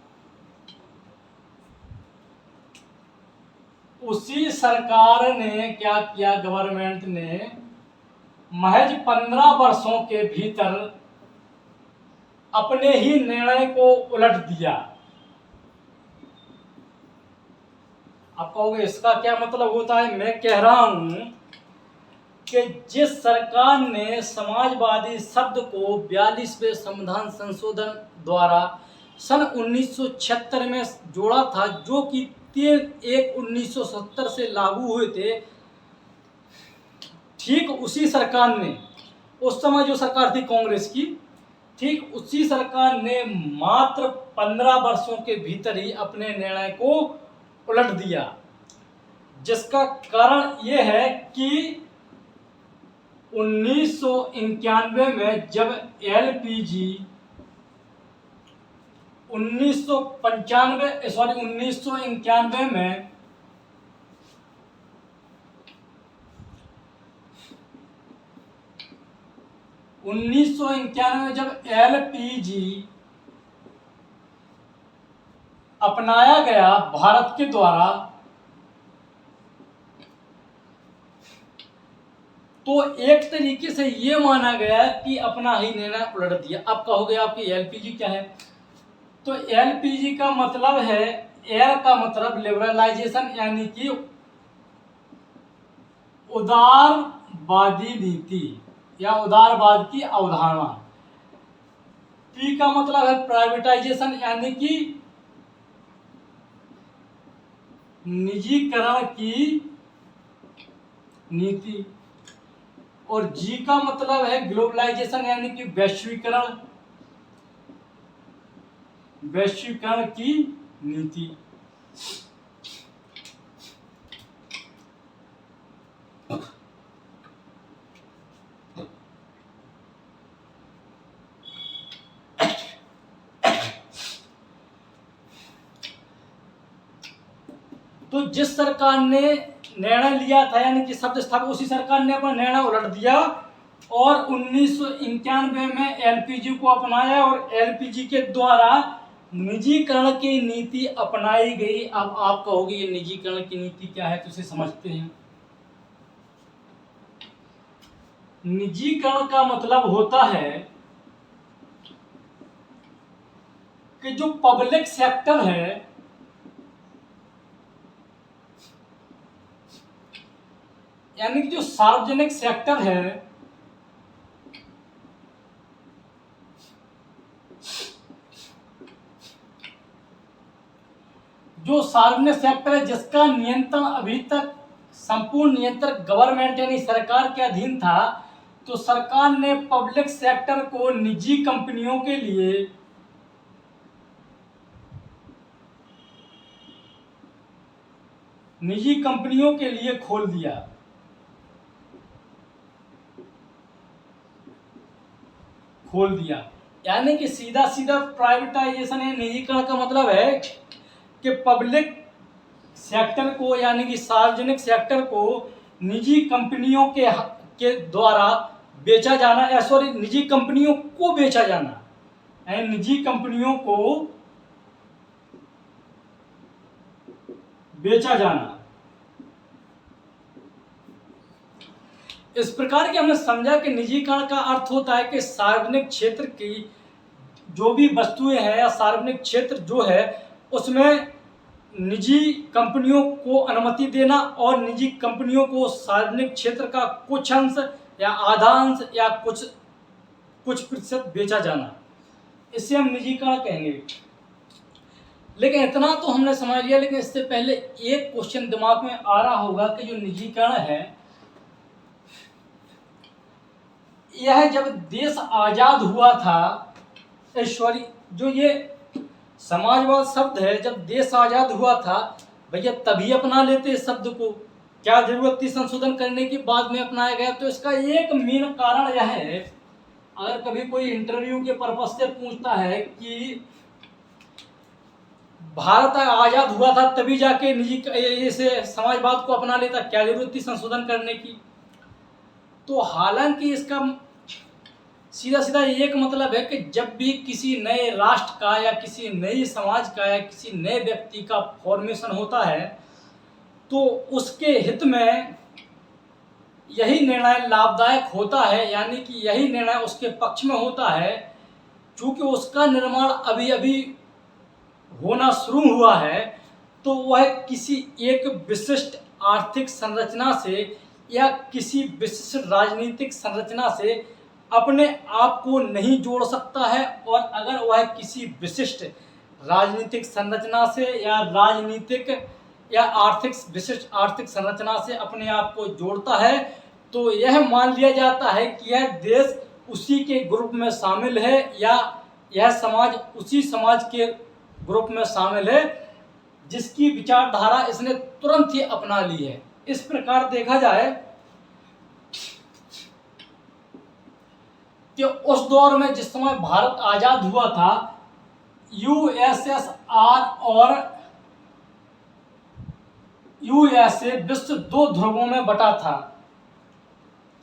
उसी सरकार ने क्या किया? गवर्नमेंट ने महज 15 वर्षों के भीतर अपने ही निर्णय को उलट दिया। आप कहोगे इसका क्या मतलब होता है? मैं कह रहा हूं कि जिस सरकार ने समाजवादी शब्द को 42वें संविधान संशोधन द्वारा सन 1976 में जोड़ा था, जो कि 3/1/1970 से लागू हुए थे, ठीक उसी सरकार ने, उस समय जो सरकार थी कांग्रेस की, ठीक उसी सरकार ने मात्र 15 वर्षों के भीतर ही अपने निर्णय को उलट दिया। जिसका कारण यह है कि 1991 में जब एलपीजी 1991 में जब एलपीजी अपनाया गया भारत के द्वारा, तो एक तरीके से ये माना गया कि अपना ही निर्णय उलट दिया। अब कहोगे आपकी एलपीजी क्या है? तो एलपीजी का मतलब है, एल का मतलब लिबरलाइजेशन, यानी कि उदारवादी नीति या उदारवाद की अवधारणा। पी का मतलब है प्राइवेटाइजेशन, यानी कि निजीकरण की नीति। और जी का मतलब है ग्लोबलाइजेशन, यानी कि वैश्वीकरण। वैश्वीकरण की नीति। तो जिस सरकार ने निर्णय लिया था, यानी कि शब्द स्थापित, उसी सरकार ने अपना निर्णय उलट दिया और 1991 में एलपीजी को अपनाया और एलपीजी के द्वारा निजीकरण की नीति अपनाई गई। अब आप कहोगे ये निजीकरण की नीति क्या है, तो इसे समझते हैं। निजीकरण का मतलब होता है कि जो पब्लिक सेक्टर है, यानी कि जो सार्वजनिक सेक्टर है, जो सार्वजनिक सेक्टर है जिसका नियंत्रण अभी तक संपूर्ण नियंत्रण गवर्नमेंट यानी सरकार के अधीन था, तो सरकार ने पब्लिक सेक्टर को निजी कंपनियों के लिए खोल दिया। यानी कि सीधा सीधा प्राइवेटाइजेशन या निजीकरण का मतलब है कि पब्लिक सेक्टर को यानी कि सार्वजनिक सेक्टर को निजी कंपनियों के द्वारा बेचा जाना, या सॉरी निजी कंपनियों को बेचा जाना, यानी निजी कंपनियों को बेचा जाना। इस प्रकार के हमने समझा कि निजीकरण का अर्थ होता है कि सार्वजनिक क्षेत्र की जो भी वस्तुएं हैं या सार्वजनिक क्षेत्र जो है उसमें निजी कंपनियों को अनुमति देना और निजी कंपनियों को सार्वजनिक क्षेत्र का कुछ अंश या आधा अंश या कुछ प्रतिशत बेचा जाना, इसे हम निजीकरण कहेंगे। लेकिन इतना तो हमने समझ लिया, लेकिन इससे पहले एक क्वेश्चन दिमाग में आ रहा होगा कि जो निजीकरण है यह जब देश आजाद हुआ था, सॉरी जो ये समाजवाद शब्द है जब देश आजाद हुआ था, भैया तभी अपना लेते इस शब्द को, क्या जरूरत थी संशोधन करने की, बाद में अपनाया गया। तो इसका एक मेन कारण यह है, अगर कभी कोई इंटरव्यू के पर्पस से पूछता है कि भारत आजाद हुआ था तभी जाके निजी इसे समाजवाद को अपना लेता, क्या जरूरत थी संशोधन करने की, तो हालांकि इसका सीधा सीधा एक मतलब है कि जब भी किसी नए राष्ट्र का या किसी नए समाज का या किसी नए व्यक्ति का फॉर्मेशन होता है तो उसके हित में यही निर्णय लाभदायक होता है, यानी कि यही निर्णय उसके पक्ष में होता है। चूंकि उसका निर्माण अभी अभी होना शुरू हुआ है तो वह किसी एक विशिष्ट आर्थिक संरचना से या किसी विशिष्ट राजनीतिक संरचना से अपने आप को नहीं जोड़ सकता है, और अगर वह किसी विशिष्ट राजनीतिक संरचना से या राजनीतिक या विशिष्ट आर्थिक संरचना से अपने आप को जोड़ता है तो यह मान लिया जाता है कि यह देश उसी के ग्रुप में शामिल है या यह समाज उसी समाज के ग्रुप में शामिल है जिसकी विचारधारा इसने तुरंत ही अपना ली है। इस प्रकार देखा जाए कि उस दौर में जिस समय भारत आजाद हुआ था, यूएसएसआर और यूएसए विश्व दो ध्रुवों में बटा था,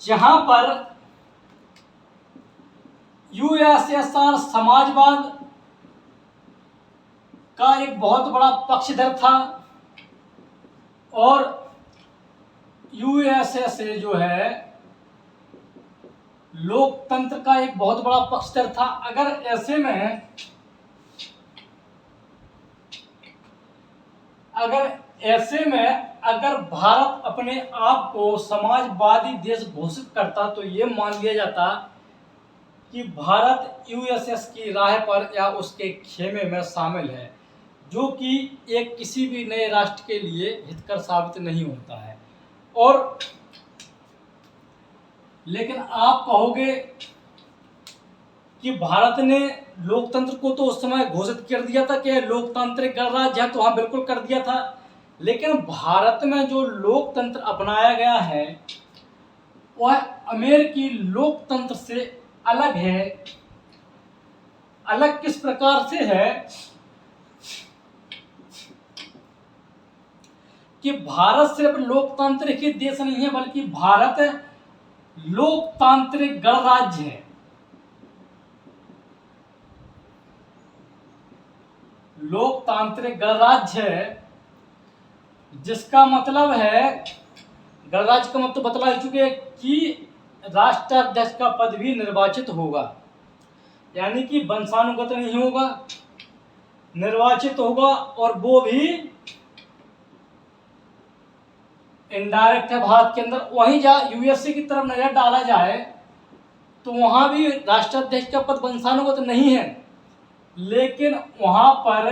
जहां पर यूएसएसआर समाजवाद का एक बहुत बड़ा पक्षधर था और यूएसए जो है लोकतंत्र का एक बहुत बड़ा पक्षधर था। अगर भारत अपने आप को समाजवादी देश घोषित करता तो ये मान लिया जाता कि भारत यूएसएस की राह पर या उसके खेमे में शामिल है, जो कि एक किसी भी नए राष्ट्र के लिए हितकर साबित नहीं होता है। और लेकिन आप कहोगे कि भारत ने लोकतंत्र को तो उस समय घोषित कर दिया था कि लोकतांत्रिक गणराज्य है, तो हाँ बिल्कुल कर दिया था। लेकिन भारत में जो लोकतंत्र अपनाया गया है वह अमेरिकी लोकतंत्र से अलग है। अलग किस प्रकार से है कि भारत सिर्फ लोकतांत्रिक ही देश नहीं है, बल्कि भारत लोकतांत्रिक गणराज्य है। लोकतांत्रिक गणराज्य है, जिसका मतलब है, गणराज्य का मतलब बतला चुके हैं कि राष्ट्राध्यक्ष का पद भी निर्वाचित होगा, यानी कि वंशानुगत नहीं होगा, निर्वाचित होगा। और वो भी इनडायरेक्ट है भारत के अंदर। वहीं जहाँ यूएसए की तरफ नजर डाला जाए तो वहां भी राष्ट्राध्यक्ष का पद वंशानुगत नहीं है, लेकिन वहां पर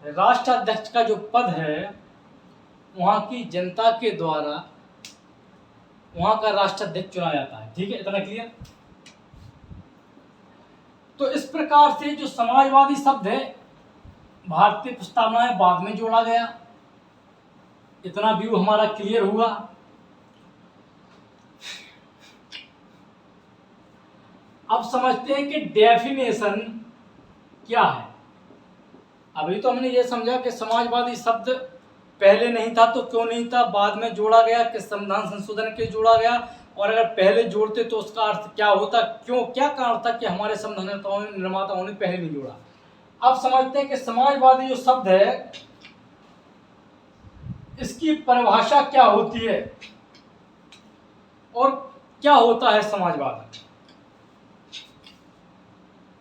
राष्ट्राध्यक्ष का जो पद है वहां की जनता के द्वारा वहां का राष्ट्राध्यक्ष चुना जाता है। ठीक है, इतना क्लियर। तो इस प्रकार से जो समाजवादी शब्द है भारतीय प्रस्तावना में बाद में जोड़ा गया। इतना व्यू हमारा क्लियर हुआ। अब समझते हैं कि डेफिनेशन क्या है। अभी तो हमने ये समझा कि समाजवादी शब्द पहले नहीं था तो क्यों नहीं था, बाद में जोड़ा गया, किस संविधान संशोधन के जोड़ा गया, और अगर पहले जोड़ते तो उसका अर्थ क्या होता, क्यों, क्या कारण था कि हमारे संविधान निर्माताओं ने पहले नहीं जोड़ा। अब समझते हैं कि समाजवादी जो शब्द है इसकी परिभाषा क्या होती है और क्या होता है समाजवाद।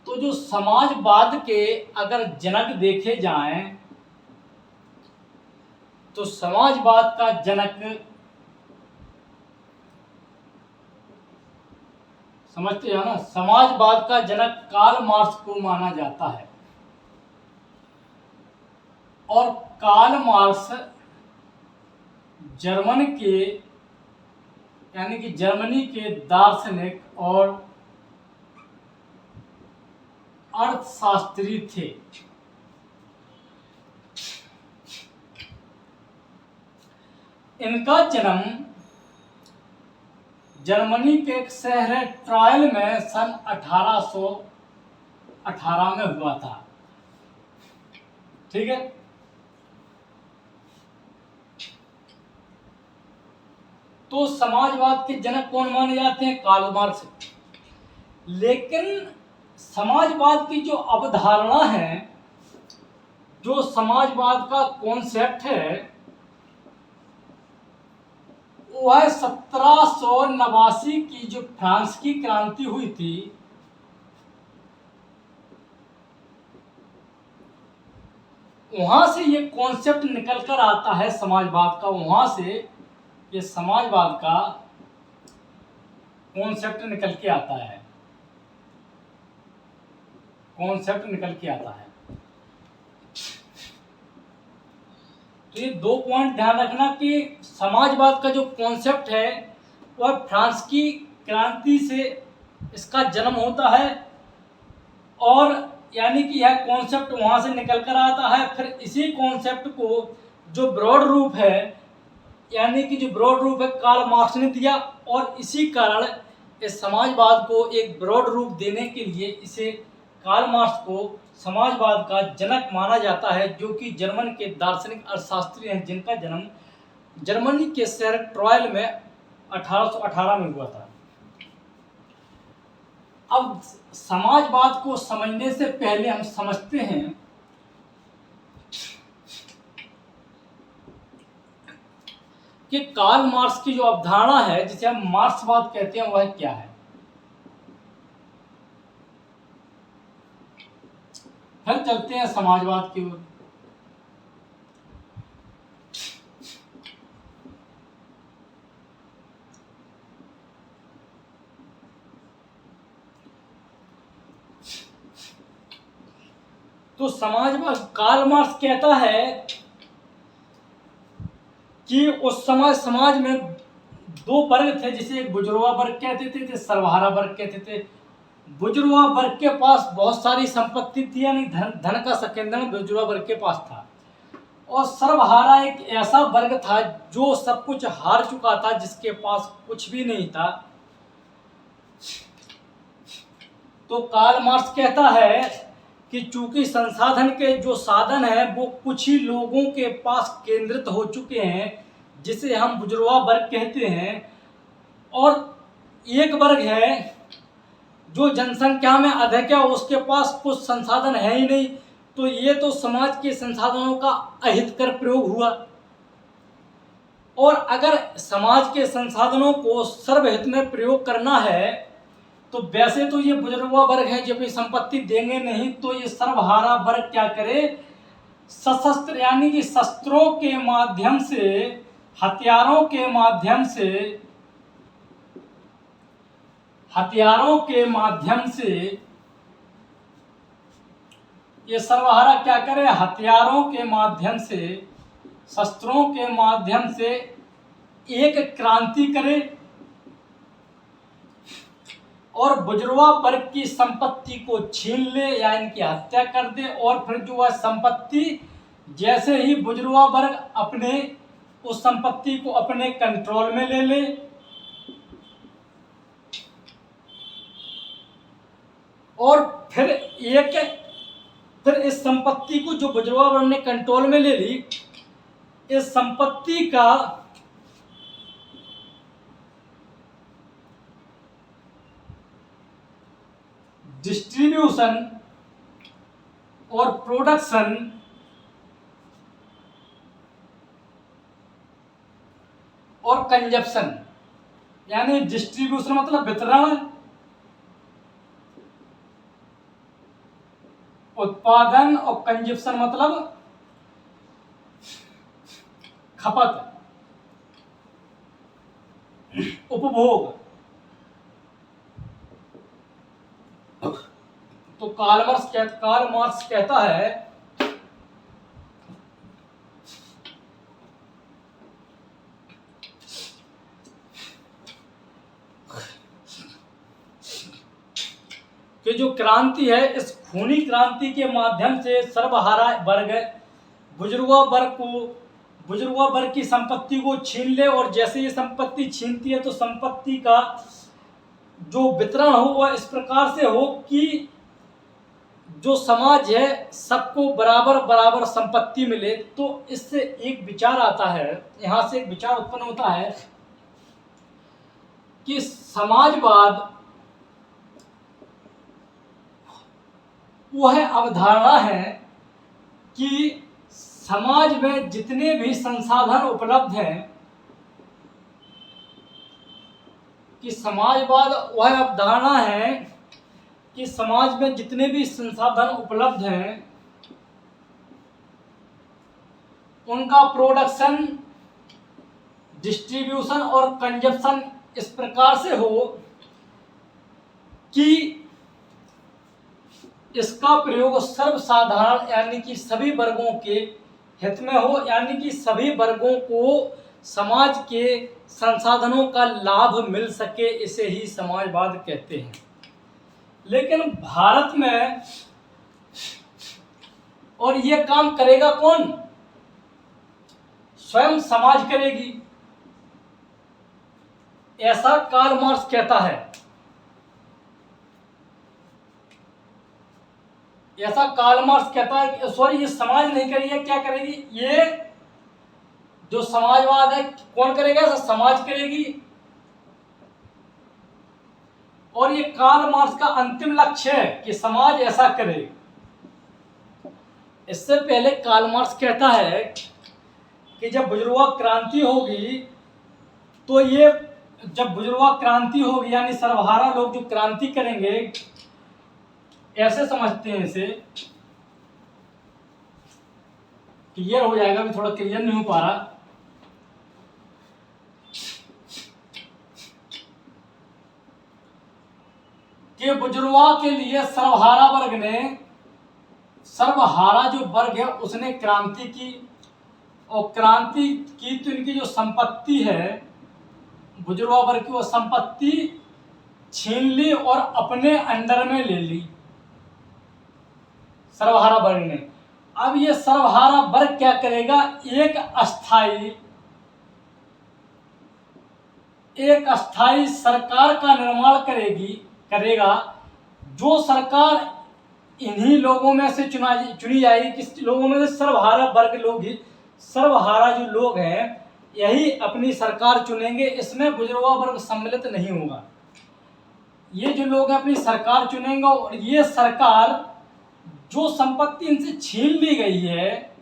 तो जो समाजवाद के अगर जनक देखे जाएं तो समाजवाद का जनक, समझते हो ना, समाजवाद का जनक कार्ल मार्क्स को माना जाता है। और कार्ल मार्क्स जर्मन के, यानी कि जर्मनी के दार्शनिक और अर्थशास्त्री थे। इनका जन्म जर्मनी के एक शहर ट्रायल में सन 1818 में हुआ था। ठीक है। तो समाजवाद के जनक कौन माने जाते हैं? Karl Marx. लेकिन समाजवाद की जो अवधारणा है, जो समाजवाद का कॉन्सेप्ट है, वह 1789 की जो फ्रांस की क्रांति हुई थी, वहां से ये कॉन्सेप्ट निकल कर आता है समाजवाद का। वहां से ये समाजवाद का कॉन्सेप्ट निकल के आता है, कॉन्सेप्ट निकल के आता है। तो ये दो पॉइंट ध्यान रखना कि समाजवाद का जो कॉन्सेप्ट है वह फ्रांस की क्रांति से इसका जन्म होता है, और यानी कि यह कॉन्सेप्ट वहां से निकल कर आता है। फिर इसी कॉन्सेप्ट को जो ब्रॉड रूप है, यानी कि जो ब्रॉड रूप है, कार्ल मार्क्स ने दिया, और इसी कारण इस समाजवाद को एक ब्रॉड रूप देने के लिए इसे कार्ल मार्क्स को समाजवाद का जनक माना जाता है, जो कि जर्मन के दार्शनिक अर्थशास्त्री हैं, जिनका जन्म जर्मनी के शहर ट्रायल में 1818 में हुआ था। अब समाजवाद को समझने से पहले हम समझते हैं कि कार्ल मार्क्स की जो अवधारणा है, जिसे हम मार्क्सवाद कहते हैं, वह क्या है। फिर चलते हैं समाजवाद की ओर। तो समाजवाद, कार्ल मार्क्स कहता है कि उस समय समाज में दो वर्ग थे, जिसे एक बुजुर्गा वर्ग कहते थे, सर्वहारा वर्ग कहते थे, बुजुर्गा वर्ग के पास बहुत सारी संपत्ति थी, यानी धन का संकेंद्रण बुजुर्गा वर्ग के पास था। और सर्वहारा एक ऐसा वर्ग था जो सब कुछ हार चुका था, जिसके पास कुछ भी नहीं था। तो कार्ल मार्क्स कहता है कि चूंकि संसाधन के जो साधन है वो कुछ ही लोगों के पास केंद्रित हो चुके हैं, जिसे हम बुजुर्गा वर्ग कहते हैं, और एक वर्ग है जो जनसंख्या में अधिक है, उसके पास कुछ संसाधन है ही नहीं। तो ये तो समाज के संसाधनों का अहितकर प्रयोग हुआ। और अगर समाज के संसाधनों को सर्वहित में प्रयोग करना है तो वैसे तो ये बुजुर्गा वर्ग है जो अपनी संपत्ति देंगे नहीं, तो ये सर्वहारा वर्ग क्या करे, सशस्त्र यानी कि शस्त्रों के माध्यम से, हथियारों के माध्यम से ये सर्वहारा क्या करे, हथियारों के माध्यम से, शस्त्रों के माध्यम से एक क्रांति करे और बुजुर्गा वर्ग की संपत्ति को छीन ले या इनकी हत्या कर दे। और फिर जो वह संपत्ति, जैसे ही बुजुर्गा वर्ग अपने उस संपत्ति को अपने कंट्रोल में ले ले, और फिर इस संपत्ति को जो बुजुर्गा वर्ग ने कंट्रोल में ले ली, इस संपत्ति का डिस्ट्रीब्यूशन और प्रोडक्शन और कंजप्शन, यानी डिस्ट्रीब्यूशन मतलब वितरण, उत्पादन, और कंजप्शन मतलब खपत, उपभोग। तो कार्ल मार्क्स कहता है कि जो क्रांति है, इस खूनी क्रांति के माध्यम से सर्वहारा वर्ग बुजुर्गा वर्ग की संपत्ति को छीन ले, और जैसे ये संपत्ति छीनती है तो संपत्ति का जो वितरण हो वह इस प्रकार से हो कि जो समाज है सबको बराबर संपत्ति मिले। तो इससे एक विचार आता है, यहाँ से एक विचार उत्पन्न होता है कि समाजवाद वह अवधारणा है कि समाज में जितने भी संसाधन उपलब्ध हैं, कि समाजवाद वह अवधारणा है कि समाज में जितने भी संसाधन उपलब्ध हैं उनका प्रोडक्शन, डिस्ट्रीब्यूशन और कंजप्शन इस प्रकार से हो कि इसका प्रयोग सर्वसाधारण यानी कि सभी वर्गों के हित में हो, यानी कि सभी वर्गों को समाज के संसाधनों का लाभ मिल सके, इसे ही समाजवाद कहते हैं। लेकिन भारत में और ये काम करेगा कौन? स्वयं समाज करेगी, ऐसा कार्ल मार्क्स कहता है। ऐसा कार्ल मार्क्स कहता है कि सॉरी, ये समाज नहीं करेगी, क्या करेगी? ये जो समाजवाद है कौन करेगा? समाज करेगी। और ये कार्ल मार्क्स का अंतिम लक्ष्य है कि समाज ऐसा करे। इससे पहले कार्ल मार्क्स कहता है कि जब बुजुर्गा क्रांति होगी, तो ये जब बुजुर्गा क्रांति होगी यानी सर्वहारा लोग जो क्रांति करेंगे, ऐसे समझते हैं इसे, क्लियर हो जाएगा, अभी थोड़ा क्लियर नहीं हो पा रहा। कि बुजुर्गा के लिए सर्वहारा जो वर्ग है उसने क्रांति की, और क्रांति की तो इनकी जो संपत्ति है बुजुर्गा वर्ग की, वो संपत्ति छीन ली और अपने अंडर में ले ली सर्वहारा वर्ग ने। अब ये सर्वहारा वर्ग क्या करेगा, एक अस्थाई सरकार का निर्माण करेगा, जो सरकार इन्हीं लोगों में से चुनी जाएगी। किस लोगों में से? सर्वहारा वर्ग लोग ही, सर्वहारा जो लोग हैं यही अपनी सरकार चुनेंगे। इसमें बुजुर्गा वर्ग सम्मिलित नहीं होगा। ये जो लोग हैं अपनी सरकार चुनेंगे और ये सरकार जो संपत्ति इनसे छीन ली गई है,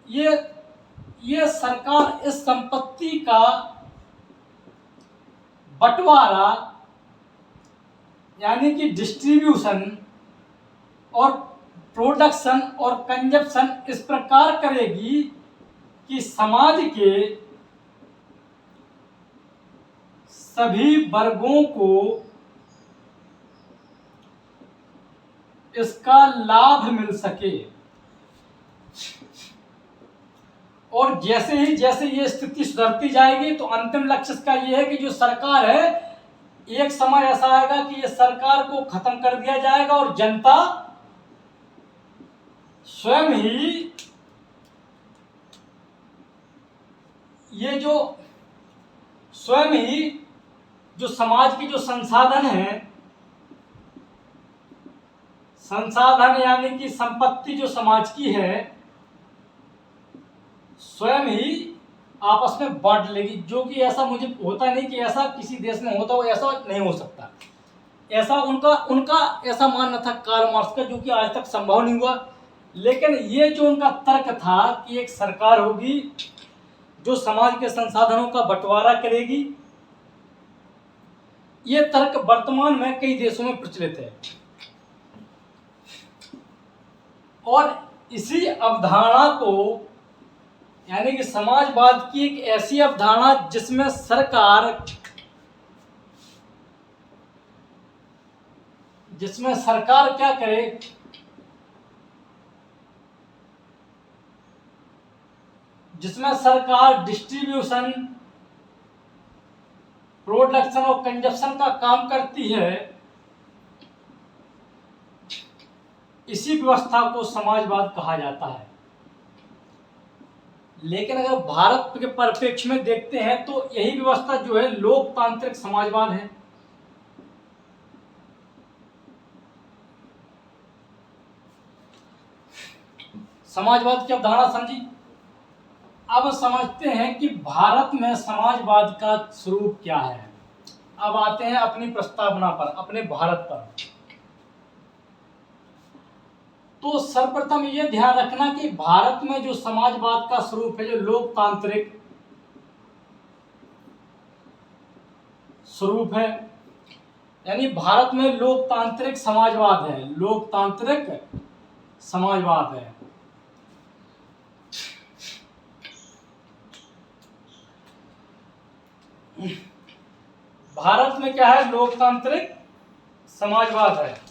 ये सरकार इस संपत्ति का बंटवारा यानी कि डिस्ट्रीब्यूशन और प्रोडक्शन और कंजप्शन इस प्रकार करेगी कि समाज के सभी वर्गों को इसका लाभ मिल सके। और जैसे ये स्थिति सुधरती जाएगी तो अंतिम लक्ष्य इसका ये है कि जो सरकार है, एक समय ऐसा आएगा कि ये सरकार को खत्म कर दिया जाएगा और जनता स्वयं ही जो समाज के जो संसाधन यानी कि संपत्ति जो समाज की है, स्वयं ही आपस में बांट लेगी। जो कि ऐसा मुझे होता नहीं कि ऐसा किसी देश में होता हो, ऐसा नहीं हो सकता। ऐसा उनका ऐसा मानना था कार्ल मार्क्स का, जो कि आज तक संभव नहीं हुआ। लेकिन ये जो उनका तर्क था कि एक सरकार होगी जो समाज के संसाधनों का बंटवारा करेगी, ये तर्क वर्तमान में कई देशों में प्रचलित है। और इसी अवधारणा को यानी कि समाजवाद की एक ऐसी अवधारणा जिसमें सरकार क्या करे, जिसमें सरकार डिस्ट्रीब्यूशन, प्रोडक्शन और कंजप्शन का काम करती है, इसी व्यवस्था को समाजवाद कहा जाता है। लेकिन अगर भारत के परिप्रेक्ष्य में देखते हैं तो यही व्यवस्था जो है लोकतांत्रिक समाजवाद है। समाजवाद की अवधारणा समझी। अब समझते हैं कि भारत में समाजवाद का स्वरूप क्या है। अब आते हैं अपनी प्रस्तावना पर, अपने भारत पर। तो सर्वप्रथम ये ध्यान रखना कि भारत में जो समाजवाद का स्वरूप है, जो लोकतांत्रिक स्वरूप है, यानी भारत में लोकतांत्रिक समाजवाद है, लोकतांत्रिक समाजवाद है। भारत में क्या है? लोकतांत्रिक समाजवाद है।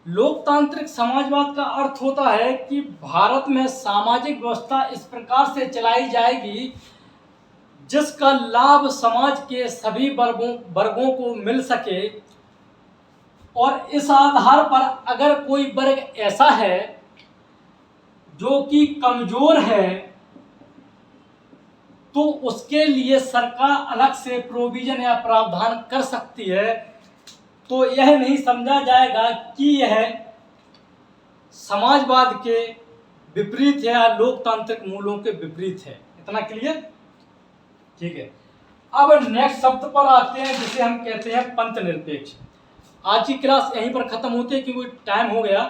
लोकतांत्रिक समाजवाद का अर्थ होता है कि भारत में सामाजिक व्यवस्था इस प्रकार से चलाई जाएगी जिसका लाभ समाज के सभी वर्गों को मिल सके। और इस आधार पर अगर कोई वर्ग ऐसा है जो कि कमजोर है तो उसके लिए सरकार अलग से प्रोविजन या प्रावधान कर सकती है। तो यह नहीं समझा जाएगा कि यह समाजवाद के विपरीत है या लोकतांत्रिक मूल्यों के विपरीत है। इतना क्लियर? ठीक है। अब नेक्स्ट शब्द पर आते हैं जिसे हम कहते हैं पंथ निरपेक्ष। आज की क्लास यहीं पर खत्म होती है क्योंकि टाइम हो गया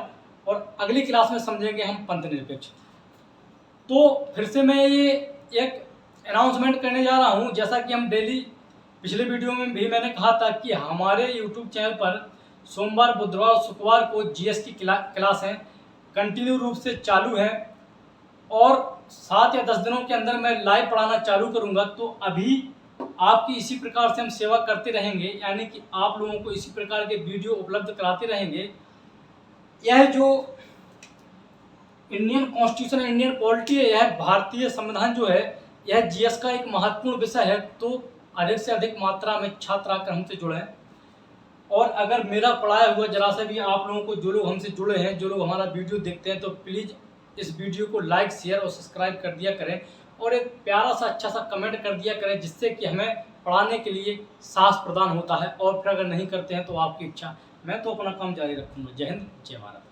और अगली क्लास में समझेंगे हम पंथ निरपेक्ष। तो फिर से मैं ये एक अनाउंसमेंट करने जा रहा हूँ। जैसा कि हम डेली पिछले वीडियो में भी मैंने कहा था कि हमारे YouTube चैनल पर सोमवार, बुधवार और शुक्रवार को जीएस की क्लास है, कंटिन्यू रूप से चालू है और 7 या 10 दिनों के अंदर मैं लाइव पढ़ाना चालू करूंगा। तो अभी आपकी इसी प्रकार से हम सेवा करते रहेंगे, यानी कि आप लोगों को इसी प्रकार के वीडियो उपलब्ध कराते रहेंगे। यह जो इंडियन कॉन्स्टिट्यूशन, इंडियन पॉलिटी है, यह भारतीय संविधान जो है, यह जीएस का एक महत्वपूर्ण विषय है, तो अधिक से अधिक मात्रा में छात्र आकर हमसे जुड़ें। और अगर मेरा पढ़ाया हुआ जरा सा भी आप लोगों को, जो लोग हमसे जुड़े हैं, जो लोग हमारा वीडियो देखते हैं, तो प्लीज़ इस वीडियो को लाइक, शेयर और सब्सक्राइब कर दिया करें और एक प्यारा सा अच्छा सा कमेंट कर दिया करें, जिससे कि हमें पढ़ाने के लिए साहस प्रदान होता है। और फिर अगर नहीं करते हैं तो आपकी इच्छा, मैं तो अपना काम जारी रखूँगा। जय हिंद, जय भारत।